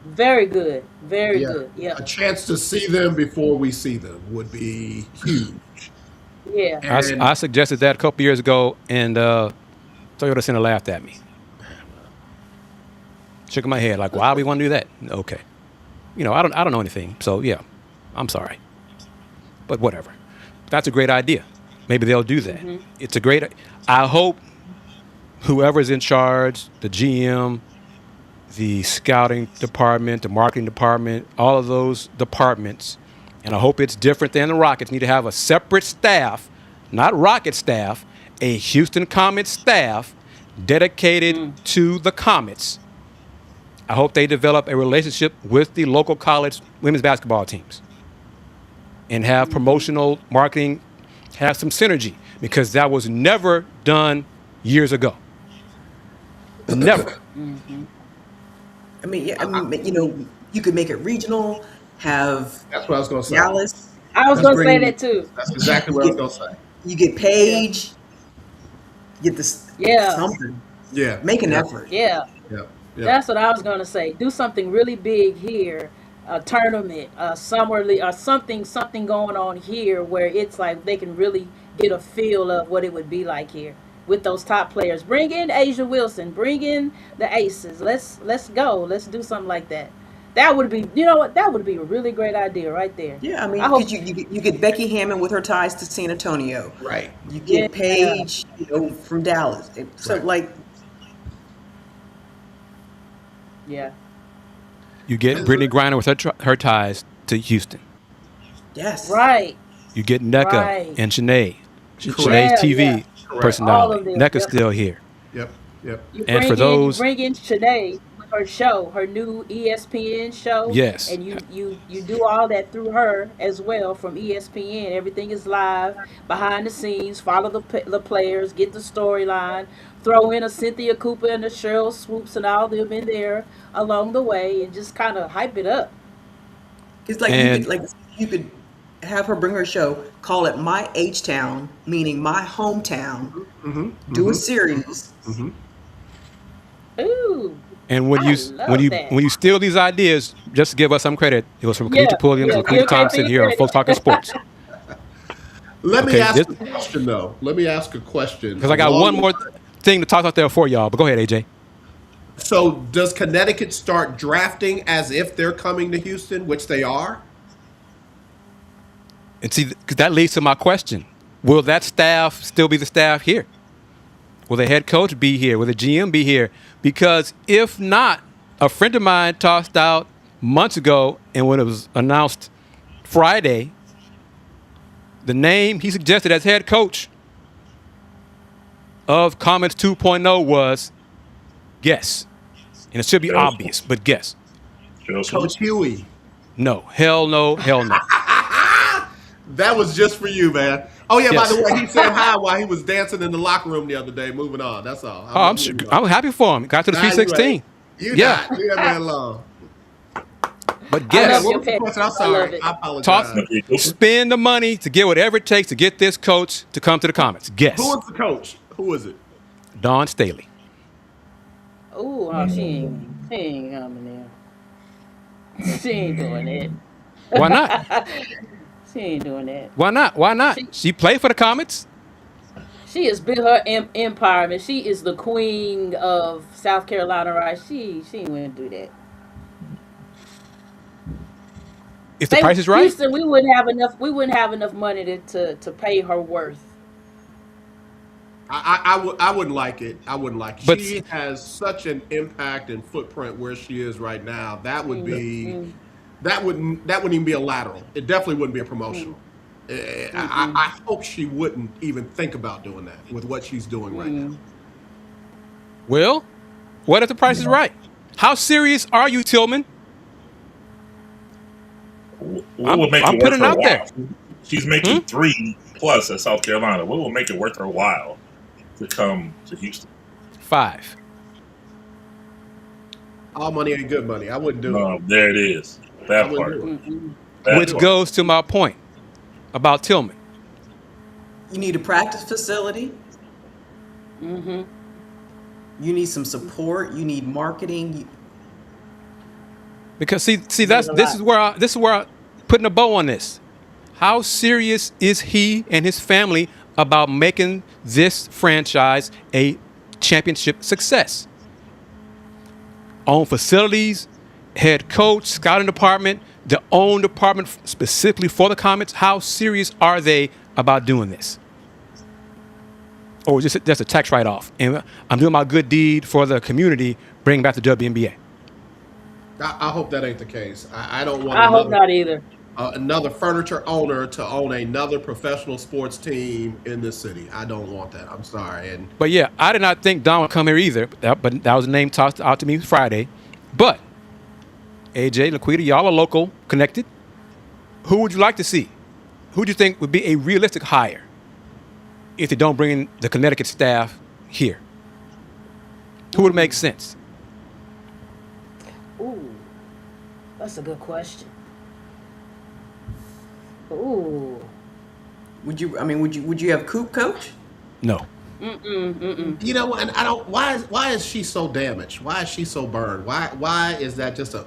Very good. Very Yeah. good. Yeah. A chance to see them before we see them would be huge. Yeah. And I suggested that a couple years ago, and Toyota Center laughed at me, shook my head like, "Why do we want to do that?" Okay, I don't know anything, so yeah, I'm sorry, but whatever. That's a great idea. Maybe they'll do that. It's a great. I hope whoever's in charge, the GM, the scouting department, the marketing department, all of those departments, and I hope it's different than the Rockets, need to have a separate staff, not Rocket staff, a Houston Comets staff dedicated to the Comets. I hope they develop a relationship with the local college women's basketball teams and have promotional marketing, have some synergy, because that was never done years ago. Never. I mean, yeah, you could make it regional. Have that's what I was going to say. Dallas. I was Let's gonna say bring- that too. That's exactly what I was going to say. You get Paige. Get this. Yeah. Something. Yeah. Make an yeah. effort. Yeah. Yeah. Yeah. That's what I was gonna say. Do something really big here, a tournament, a summer league, or something going on here where it's like they can really get a feel of what it would be like here with those top players. Bring in Asia Wilson, bring in the Aces. Let's go. Let's do something like that. That would be, that would be a really great idea right there. Yeah, I mean, I hope- because you get Becky Hammond with her ties to San Antonio. Right. You get Yeah. Paige, from Dallas. So Right. like, Yeah. You get Brittany Griner with her ties to Houston. yes, Right. You get NECA Right. and Shanae. Correct. Shanae's TV Yeah. Correct. personality. All of them. NECA's Yep. still here. Yep. Yep. You And bring for in, those- you bring in Shanae with her show, her new ESPN show, Yes. and you do all that through her as well from ESPN. Everything is live, behind the scenes. Follow the players, get the storyline, throw in a Cynthia Cooper and a Cheryl Swoops and all them in there along the way, and just kind of hype it up. It's like And you could have her bring her show, call it My H Town, meaning my hometown. Do a series. Ooh, and when I you love that. when you steal these ideas, just to give us some credit, it was from Yeah, Kanisha Pulliams yeah. and Laquita Give Thompson me here on credit. Folks Talking Sports. Let me Okay, ask this a question though. Let me ask a question because I got along one the more thing to talk out there for y'all. But go ahead, AJ. So does Connecticut start drafting as if they're coming to Houston, which they are? And see, because that leads to my question: will that staff still be the staff here? Will the head coach be here? Will the GM be here? Because if not, a friend of mine tossed out months ago, and when it was announced Friday, the name he suggested as head coach of Comets 2.0 was guess. And it should be Cheryl obvious, but guess. Cheryl Coach Swoops. Huey. No. Hell no. Hell no. That was just for you, man. Oh yeah, by Yes. the way, he said hi while he was dancing in the locker room the other day. Moving on. That's all. Oh, I'm sure, I'm happy for him. Got to the Nah, Sweet you right. 16. You Yeah. not. Leave that man alone. But I guess. love What your was the pet. question? I'm I sorry. love it. I apologize. Spend the money to get whatever it takes to get this coach to come to the Comets. Guess. Who was the coach? Who was it? Dawn Staley. Ooh, oh, she ain't coming there. She ain't doing it. Why not? She ain't doing that. Why not? Why not? She She played for the Comets. she has built her empire, and she is the queen of South Carolina, right? She ain't gonna do that. If the price is right. Houston, we wouldn't have enough. We wouldn't have enough money to pay her worth. I wouldn't like it. I wouldn't like it. But She has such an impact and footprint where she is right now. That would Mm, be mm, that wouldn't even be a lateral. It definitely wouldn't be a mm, promotional. mm, I hope she wouldn't even think about doing that with what she's doing right now. mm. well, what if the price is right? How serious are you, Tillman? What would make I'm it worth putting it her out there. while? She's making 3+ at South Carolina. What will make it worth her while to come to Houston? 5. All money ain't good money. I wouldn't do it. No, there it is. I That wouldn't part. do it. Mm-mm. That Which part. goes to my point about Tillman. You need a practice facility. Mm-hmm. You need some support. You need marketing. Because see Need that's a lot. this is where I putting a bow on this. How serious is he and his family about making this franchise a championship success? On facilities, head coach, scouting department, the own department specifically for the Comets. How serious are they about doing this? Or just a tax write-off? And I'm doing my good deed for the community, bringing back the WNBA. I hope that ain't the case. I don't want I hope not either. another furniture owner to own another professional sports team in this city. I don't want that. I'm sorry. And But yeah, I did not think Don would come here either. But that was a name tossed out to me Friday. But AJ, Laquita, y'all are local, connected. Who would you like to see? Who do you think would be a realistic hire if they don't bring in the Connecticut staff here? Who would make sense? Ooh, that's a good question. Ooh. Would you have Coop coach? No. you know, and I don't. Why is she so damaged? Why is she so burned? Why is that just a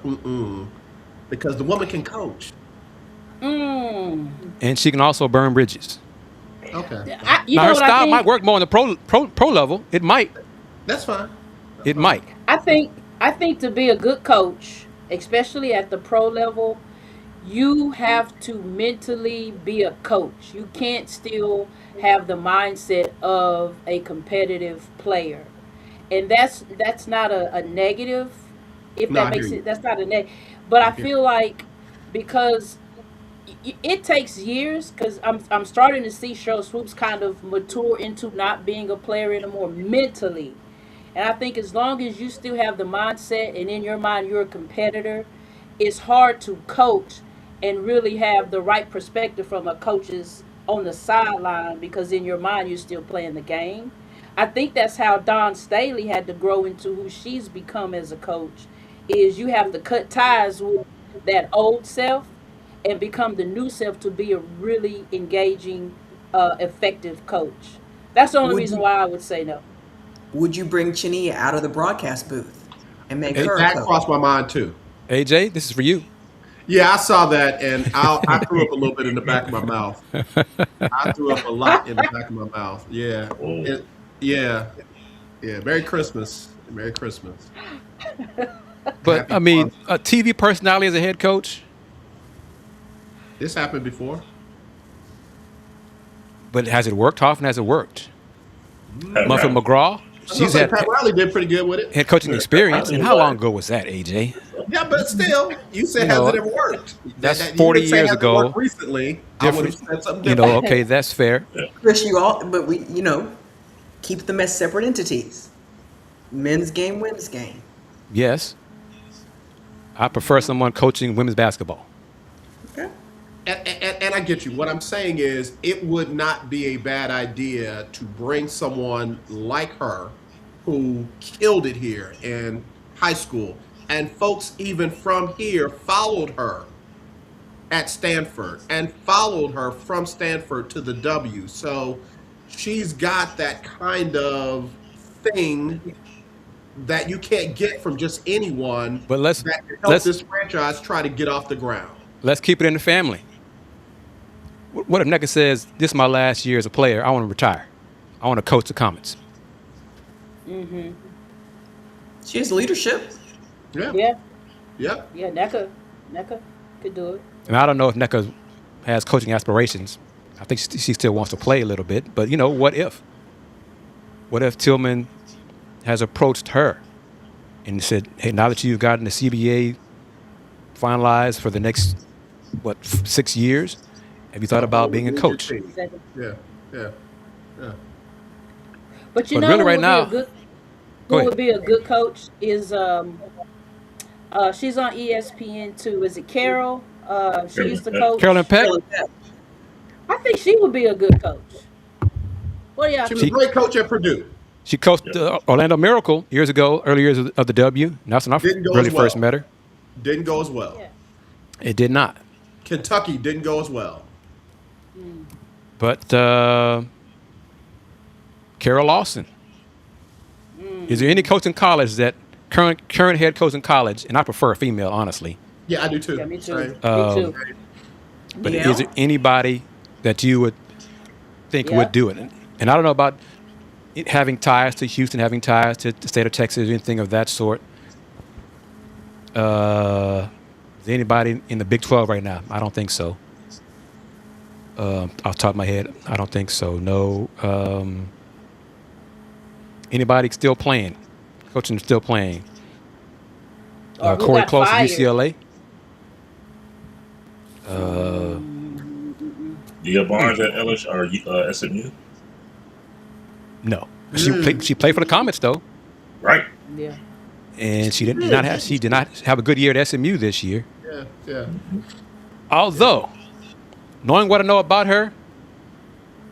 Because the woman can coach. Mm. And she can also burn bridges. Okay, You Now know her what I style think? might work more on the pro level. It might. that's fine. It might. I think to be a good coach, especially at the pro level, you have to mentally be a coach. You can't still have the mindset of a competitive player. And that's not a negative, if No, that I hear makes you. it, that's not a negative. But I I hear feel like because it takes years, because I'm starting to see Cheryl Swoops kind of mature into not being a player anymore mentally. And I think as long as you still have the mindset and in your mind you're a competitor, it's hard to coach and really have the right perspective from a coach's on the sideline because in your mind you're still playing the game. I think that's how Dawn Staley had to grow into who she's become as a coach. Is you have to cut ties with that old self and become the new self to be a really engaging, effective coach. That's the only Would reason you why I would say no. would you bring Chania out of the broadcast booth and make Hey, her a That coach? crossed my mind too. AJ, this is for you. Yeah, I saw that, and I threw up a little bit in the back of my mouth. I threw up a lot in the back of my mouth. Yeah, Oh, yeah, yeah. Merry Christmas, Merry Christmas. But Happy I mean, Kwanzaa. a TV personality as a head coach. This happened before. But has it worked? How often has it worked? Pat Muffin Riley. McGraw, I was gonna she's say had Pat Riley did pretty good with it. head coaching experience. And how long Right. ago was that, AJ? Yeah, but still, you said You has know, it ever worked? that's You 40 didn't say years has it ago. worked recently. I would have said something You different. know, okay, that's fair. Chris, but we, keep them as separate entities. Men's game, women's game. Yes. I prefer someone coaching women's basketball. Okay. And I get you. What I'm saying is, it would not be a bad idea to bring someone like her who killed it here in high school. And folks, even from here, followed her at Stanford and followed her from Stanford to the W. So she's got that kind of thing that you can't get from just anyone But let's that can help let's this franchise try to get off the ground. let's keep it in the family. What if NECA says, "This is my last year as a player. I want to retire. I want to coach the Comets." She has leadership. Yeah. Yeah, Yep. yeah, NECA could do it. And I don't know if NECA has coaching aspirations. I think she still wants to play a little bit. But, what if? What if Tillman has approached her and said, "Hey, now that you've gotten the CBA finalized for the next, 6 years, have you thought about being a coach?" Exactly. Yeah. Yeah. Yeah. But you But know really who right would now- be a good Go who ahead. would be a good coach is she's on ESPN too. Is it Carol? She used to coach. Carolyn Peck? Carolyn Peck. I think she would be a good coach. What do y'all She was think? a great coach at Purdue. She coached the Orlando Miracle years ago, early years of the W. And that's when I Didn't go really as well. first met her. Didn't go as well. Yeah. It did not. Kentucky didn't go as well. But Carol Lawson. Is there any coach in college that current head coach in college, and I prefer a female, honestly. Yeah, I do too. Yeah, me too. Same. Me too. But Yeah. is there anybody that you would think Yeah. would do it? And I don't know about having ties to Houston, having ties to the state of Texas, anything of that sort. Is there anybody in the Big 12 right now? I don't think so. Off the top of my head, I don't think so. No. Anybody still playing? Coaching still playing? Or who Corey got Close at fired? UCLA. Dia Barnes at LSU or SMU. No. She played for the Comets though, Right. Yeah. and she did not have a good year at SMU this year. Yeah, yeah. Although, knowing what I know about her,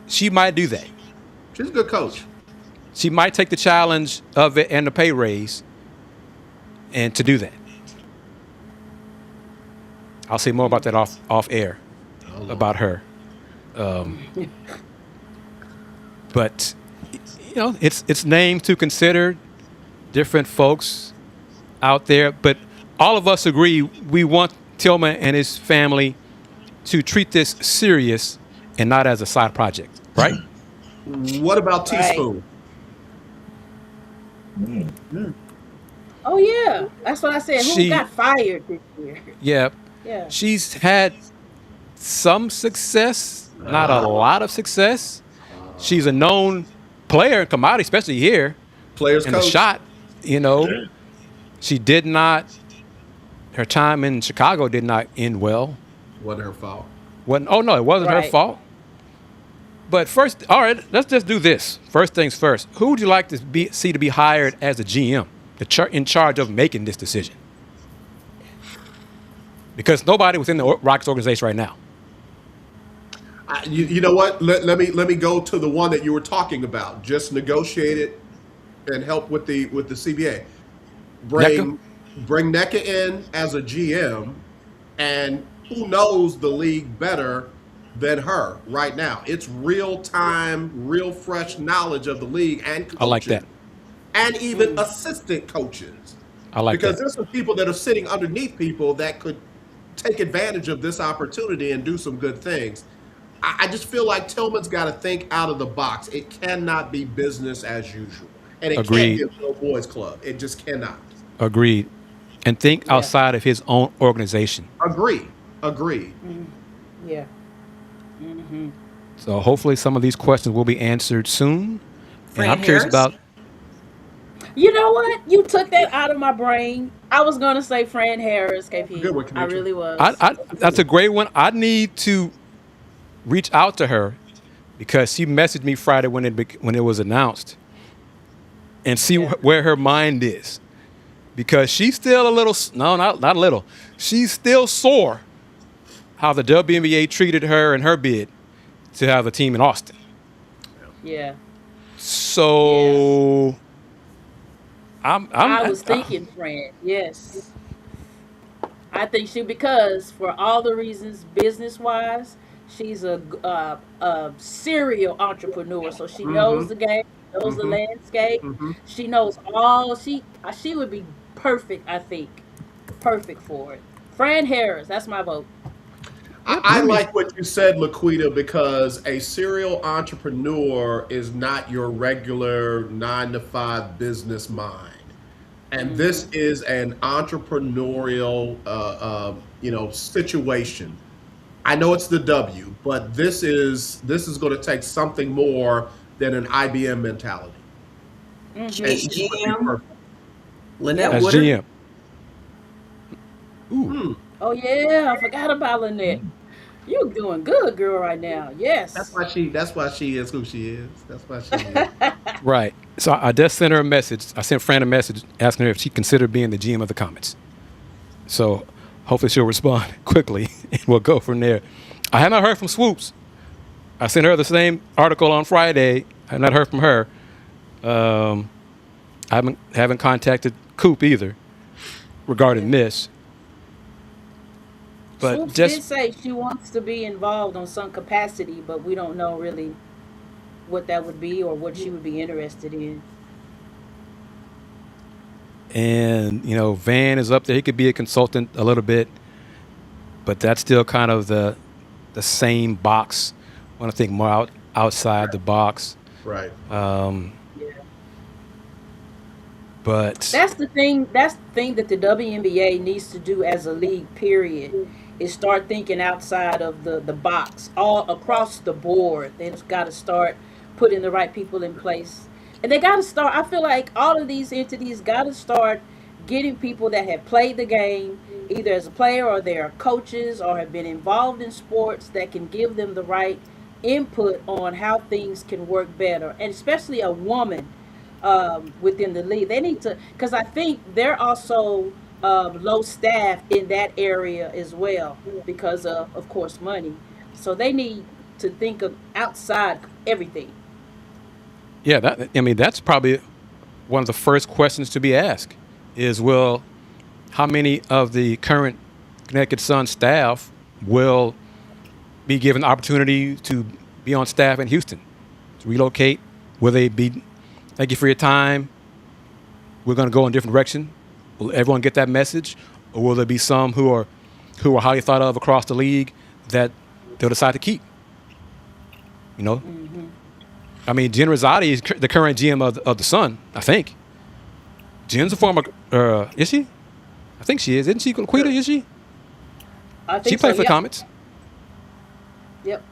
she might do that. She's a good coach. She might take the challenge of it and the pay raise, and to do that. I'll say more about that off air about her. But it's names to consider, different folks out there. But all of us agree we want Tillman and his family to treat this serious and not as a side project, right? What about Right. Teaspoon? Oh yeah, that's what I said. Who She- got fired this year? Yeah. Yeah. She's had some success, not a lot of success. She's a known player in commodity, especially here Players in the coach. shot. Yeah. She did not. Her time in Chicago did not end well. Wasn't her fault. Wasn't? Oh no, it wasn't her Right. fault. But first, all right, let's just do this. First things first. Who would you like to see to be hired as a GM, in charge of making this decision? Because nobody within the Rockets organization right now. You know what? Let me go to the one that you were talking about. Just negotiate it and help with the CBA. Bring NECA in as a GM, and who knows the league better than her right now? It's real time, real fresh knowledge of the league and coaches, I like that. and even assistant coaches. I like Because that. there's some people that are sitting underneath people that could take advantage of this opportunity and do some good things. I just feel like Tillman's got to think out of the box. It cannot be business as usual. And it Agreed. can't be a little boys club. It just cannot. Agreed. And think outside of his own organization. Agreed. Yeah. So hopefully some of these questions will be answered soon. Fran And I'm curious Harris? about. You know what? You took that out of my brain. I was gonna say Fran Harris, KP. Good one, I Kamisha. really was. That's a great one. I need to reach out to her because she messaged me Friday when it was announced, and see where her mind is, because she's still a little not a little. She's still sore how the WNBA treated her and her bid to have a team in Austin. Yeah. So I was thinking, Fran. Yes. I think because for all the reasons, business wise, she's a serial entrepreneur. So she knows the game, knows the landscape. She knows all. She would be perfect. I think perfect for it. Fran Harris. That's my vote. I like what you said, Laquita, because a serial entrepreneur is not your regular 9-to-5 business mind. And this is an entrepreneurial, situation. I know it's the W, but this is going to take something more than an IBM mentality. And she would be GM, perfect. Lynette as Woodard. GM. Oh yeah, I forgot about Lynette. You doing good, girl, right now. Yes. That's why she is who she is. That's why she is. Right. So I just sent her a message. I sent Fran a message asking her if she considered being the GM of the Comets. So hopefully she'll respond quickly, and we'll go from there. I have not heard from Swoops. I sent her the same article on Friday. I have not heard from her. I haven't contacted Coop either regarding this. But Swoops just did say she wants to be involved on some capacity, but we don't know really what that would be or what she would be interested in. And Van is up there. He could be a consultant a little bit, but that's still kind of the same box. I want to think more outside the box. Right. But That's the thing. That's the thing that the WNBA needs to do as a league. Period. Is start thinking outside of the box, all across the board. They've got to start putting the right people in place, and they got to start. I feel like all of these entities got to start getting people that have played the game, either as a player or they're coaches or have been involved in sports, that can give them the right input on how things can work better, and especially a woman within the league. They need to, because I think they're also low staff in that area as well because of course, money. So they need to think of outside everything. yeah, that's probably one of the first questions to be asked is, well, how many of the current Connecticut Sun staff will be given the opportunity to be on staff in Houston, to relocate? Will they be, thank you for your time, we're going to go in a different direction? Will everyone get that message? Or will there be some who are highly thought of across the league that they'll decide to keep? I mean, Jen Rosati is the current GM of the Sun, I think. Jen's a former, is she? I think she is. Isn't she Laquita, is she? I think She played so, for the yep. Comets. Yep.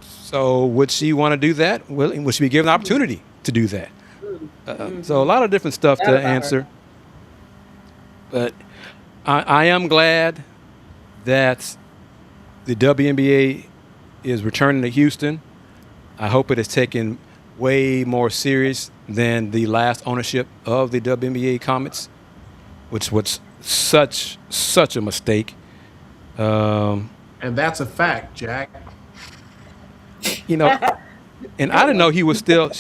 So would she want to do that? Would she be given an opportunity to do that? So a lot of different stuff That to about her. answer. But I am glad that the WNBA is returning to Houston. I hope it is taken way more serious than the last ownership of the WNBA Comets, which was such a mistake. Um, And that's a fact, Jack. you know, and I didn't know he was still.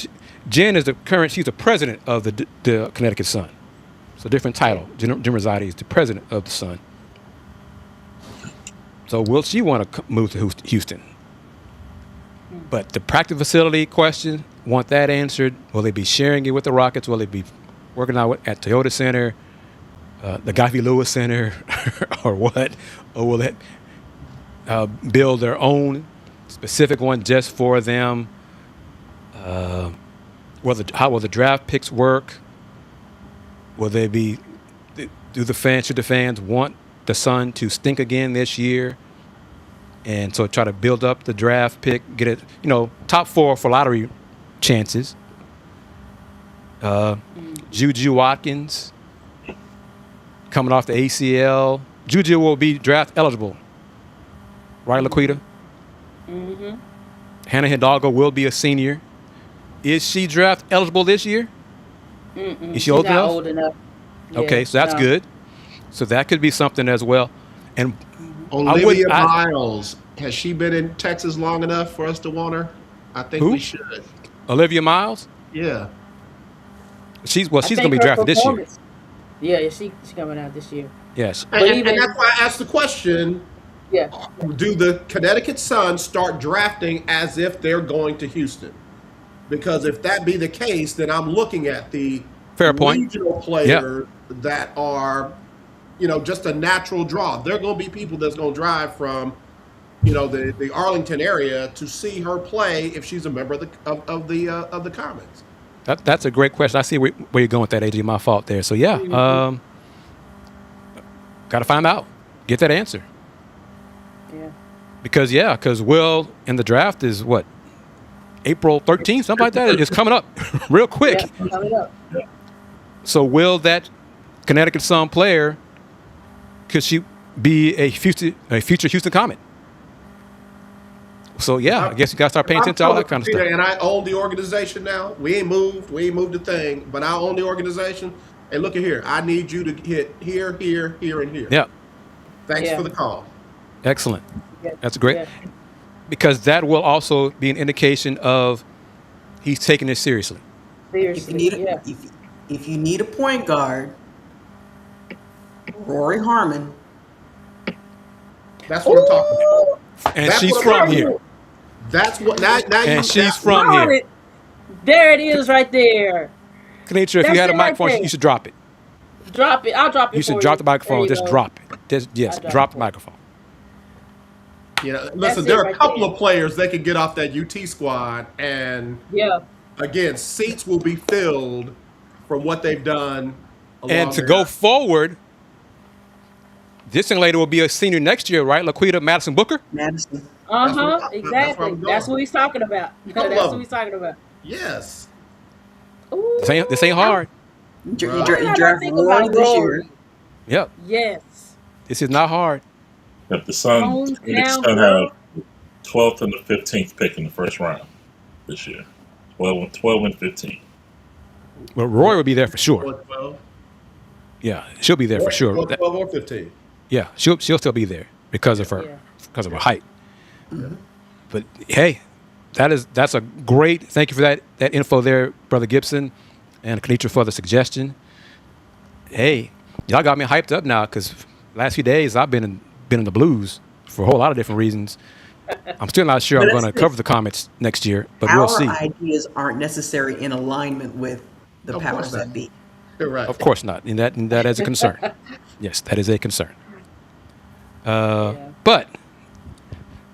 Jen is she's the president of the Connecticut Sun. It's a different title. Jen Rosati is the president of the Sun. So will she want to move to Houston? But the practice facility question, want that answered. Will they be sharing it with the Rockets? Will they be working out at Toyota Center, the Guy V. Lewis Center, or what? Or will it build their own specific one just for them? How will the draft picks work? Will they be? Should the fans want the Sun to stink again this year? And so try to build up the draft pick, get it, top 4 for lottery chances. Juju Watkins coming off the ACL. Juju will be draft eligible, right, Laquita? Mm-hmm. Hannah Hidalgo will be a senior. Is she draft eligible this year? Mm-mm. Is she old not enough? old enough. Okay, Yeah, so that's no. good. So that could be something as well. And Olivia Miles, has she been in Texas long enough for us to want her? I think Who? we should. Olivia Miles, Yeah. she's I going to think be her drafted this year. performance- Yeah, she's coming out this year. Yes. And, But and even- that's why I asked the question, Yeah. do the Connecticut Sun start drafting as if they're going to Houston? Because if that be the case, then I'm looking at the Fair point. regional players that are, just a natural draw. There are going to be people that's going to drive from, the Arlington area to see her play if she's a member of the Commons. That's a great question. I see where you're going with that, AJ. My fault there. So, yeah, got to find out. Get that answer. Yeah. Because Will in the draft is what? April 13th, something like that. It's coming up real quick. Yeah, coming up. So will that Connecticut Sun player, could she be a future Houston Comet? So, yeah, I guess you got to start paying attention to all that kind of stuff. And I own the organization now. We ain't moved a thing, but I own the organization. And look at here. I need you to hit here, here, here, and here. Yeah, Thanks Yeah. for the call. excellent. Yeah. That's great. Yeah. Because that will also be an indication of he's taking this seriously. If you Seriously. need Yeah. if you need a point guard, Rory Harmon. That's what I'm talking about. And That's she's what I'm from talking here. about. That's what now And she's that's- from Got here. it. There it is right there. Kanitra, if you That's had a it right microphone, there. you should drop it. Drop it. I'll drop it You for should drop the There microphone. you Just go. drop it. Yes, I'll drop drop the it. microphone. Listen, it there are right a couple there. of players that could get off that UT squad, and Yeah. again, seats will be filled from what they've done. And along to their- go forward, this young lady will be a senior next year, right? Laquita Madison Booker? Madison. Uh-huh. that's where Exactly. I'm That's going. what he's talking about. Couple That's of what he's talking about. Yes. Ooh. This ain't hard. He Right. drafted Why did I think about this year. Rory? Yep. Yes. This is not hard. If the Sun, Hometown the Sun girl. have the 12th and the 15th pick in the first round this year. 12 and 15. Well, Roy will be there for sure. 12, Yeah, she'll be there for sure. 12 or 15. Yeah, she'll still be there because of her height. But hey, that's a great. Thank you for that info there, Brother Gibson, and Kanitra for the suggestion. Hey, y'all got me hyped up now because last few days I've been in the blues for a whole lot of different reasons. I'm still not sure But I'm that's going to the- cover the comments next year, but we'll Our see. ideas aren't necessarily in alignment with the Of powers course not. that be. You're right. Of course not, and that is a concern. Yes, that is a concern. But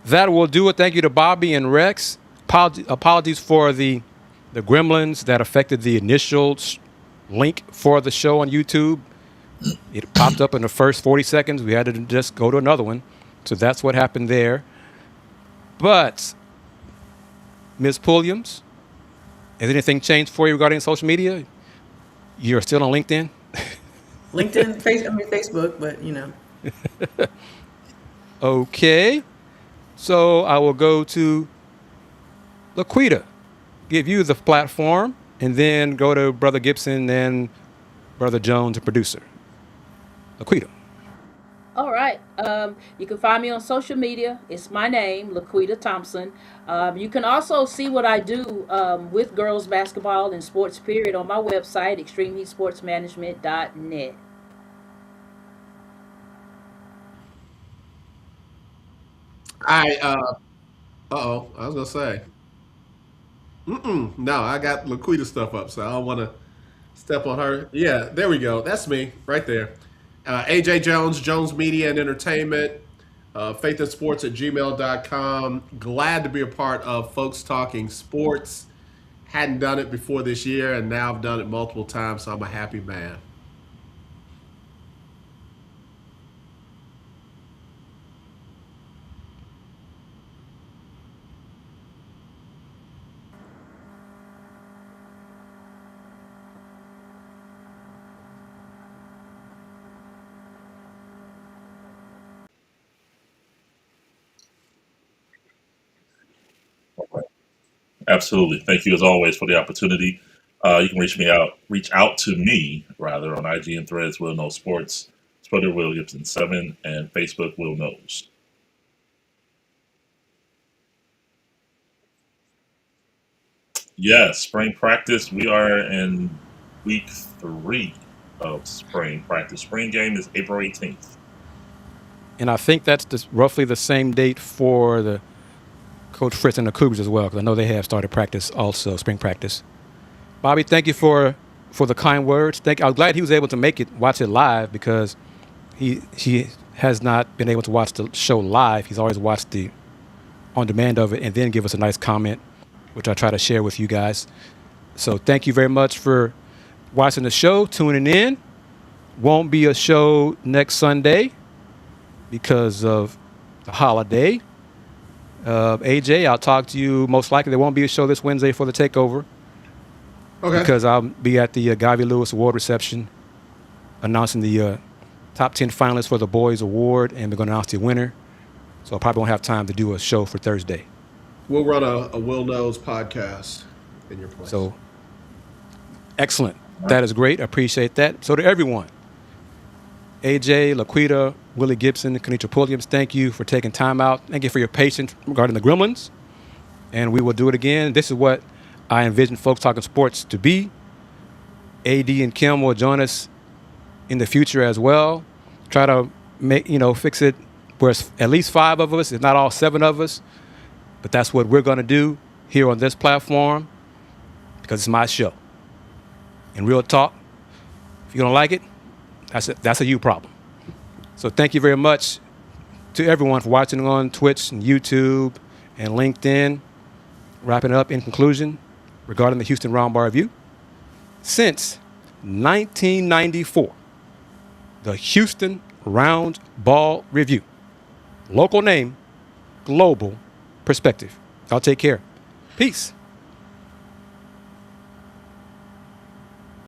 that will do it. Thank you to Bobby and Rex. Apologies for the gremlins that affected the initial link for the show on YouTube. It popped up in the first 40 seconds. We had to just go to another one. So that's what happened there. But, Ms. Pulliams, has anything changed for you regarding social media? You're still on LinkedIn? LinkedIn, Facebook, but Okay. So I will go to Laquita, give you the platform, and then go to Brother Gibson and Brother Jones, the producer. Laquita. All right. You can find me on social media. It's my name, Laquita Thompson. You can also see what I do with girls basketball and sports period on my website, extremeheatsportsmanagement.net. I I was gonna say. No, I got Laquita stuff up, so I don't want to step on her. Yeah, there we go. That's me right there. AJ Jones, Jones Media and Entertainment, faithandsports at gmail.com. Glad to be a part of Folks Talking Sports. Hadn't done it before this year, and now I've done it multiple times, so I'm a happy man. Absolutely. Thank you as always for the opportunity. You can reach out to me rather on IG and Threads, Will Know Sports, Twitter, Will Gibson 7, and Facebook, Will Knows. Yes, spring practice. We are in week 3 of spring practice. Spring game is April 18th. And I think that's roughly the same date for the Coach Fritz and the Cougars as well, because I know they have started practice also, spring practice. Bobby, thank you for the kind words. I'm glad he was able to watch it live, because he has not been able to watch the show live. He's always watched the on demand of it and then give us a nice comment, which I try to share with you guys. So thank you very much for watching the show, tuning in. Won't be a show next Sunday because of the holiday. AJ, I'll talk to you most likely. There won't be a show this Wednesday for the takeover Okay. because I'll be at the Garvey Lewis Award reception announcing the top 10 finalists for the Boys Award, and we're going to announce the winner. So I probably won't have time to do a show for Thursday. We'll run a Will Knows podcast in your place. So excellent. That is great. I appreciate that. So to everyone, AJ, Laquita, Willie Gibson, Kenitra Pulliams, thank you for taking time out. Thank you for your patience regarding the Gremlins. And we will do it again. This is what I envision Folks Talking Sports to be. AD and Kim will join us in the future as well. Try to fix it where it's at least 5 of us, if not all 7 of us. But that's what we're going to do here on this platform, because it's my show. And real talk, if you don't like it, that's a you problem. So thank you very much to everyone for watching on Twitch and YouTube and LinkedIn. Wrapping it up in conclusion regarding the Houston Round Bar Review. Since 1994, the Houston Round Ball Review. Local name, global perspective. Y'all take care. Peace.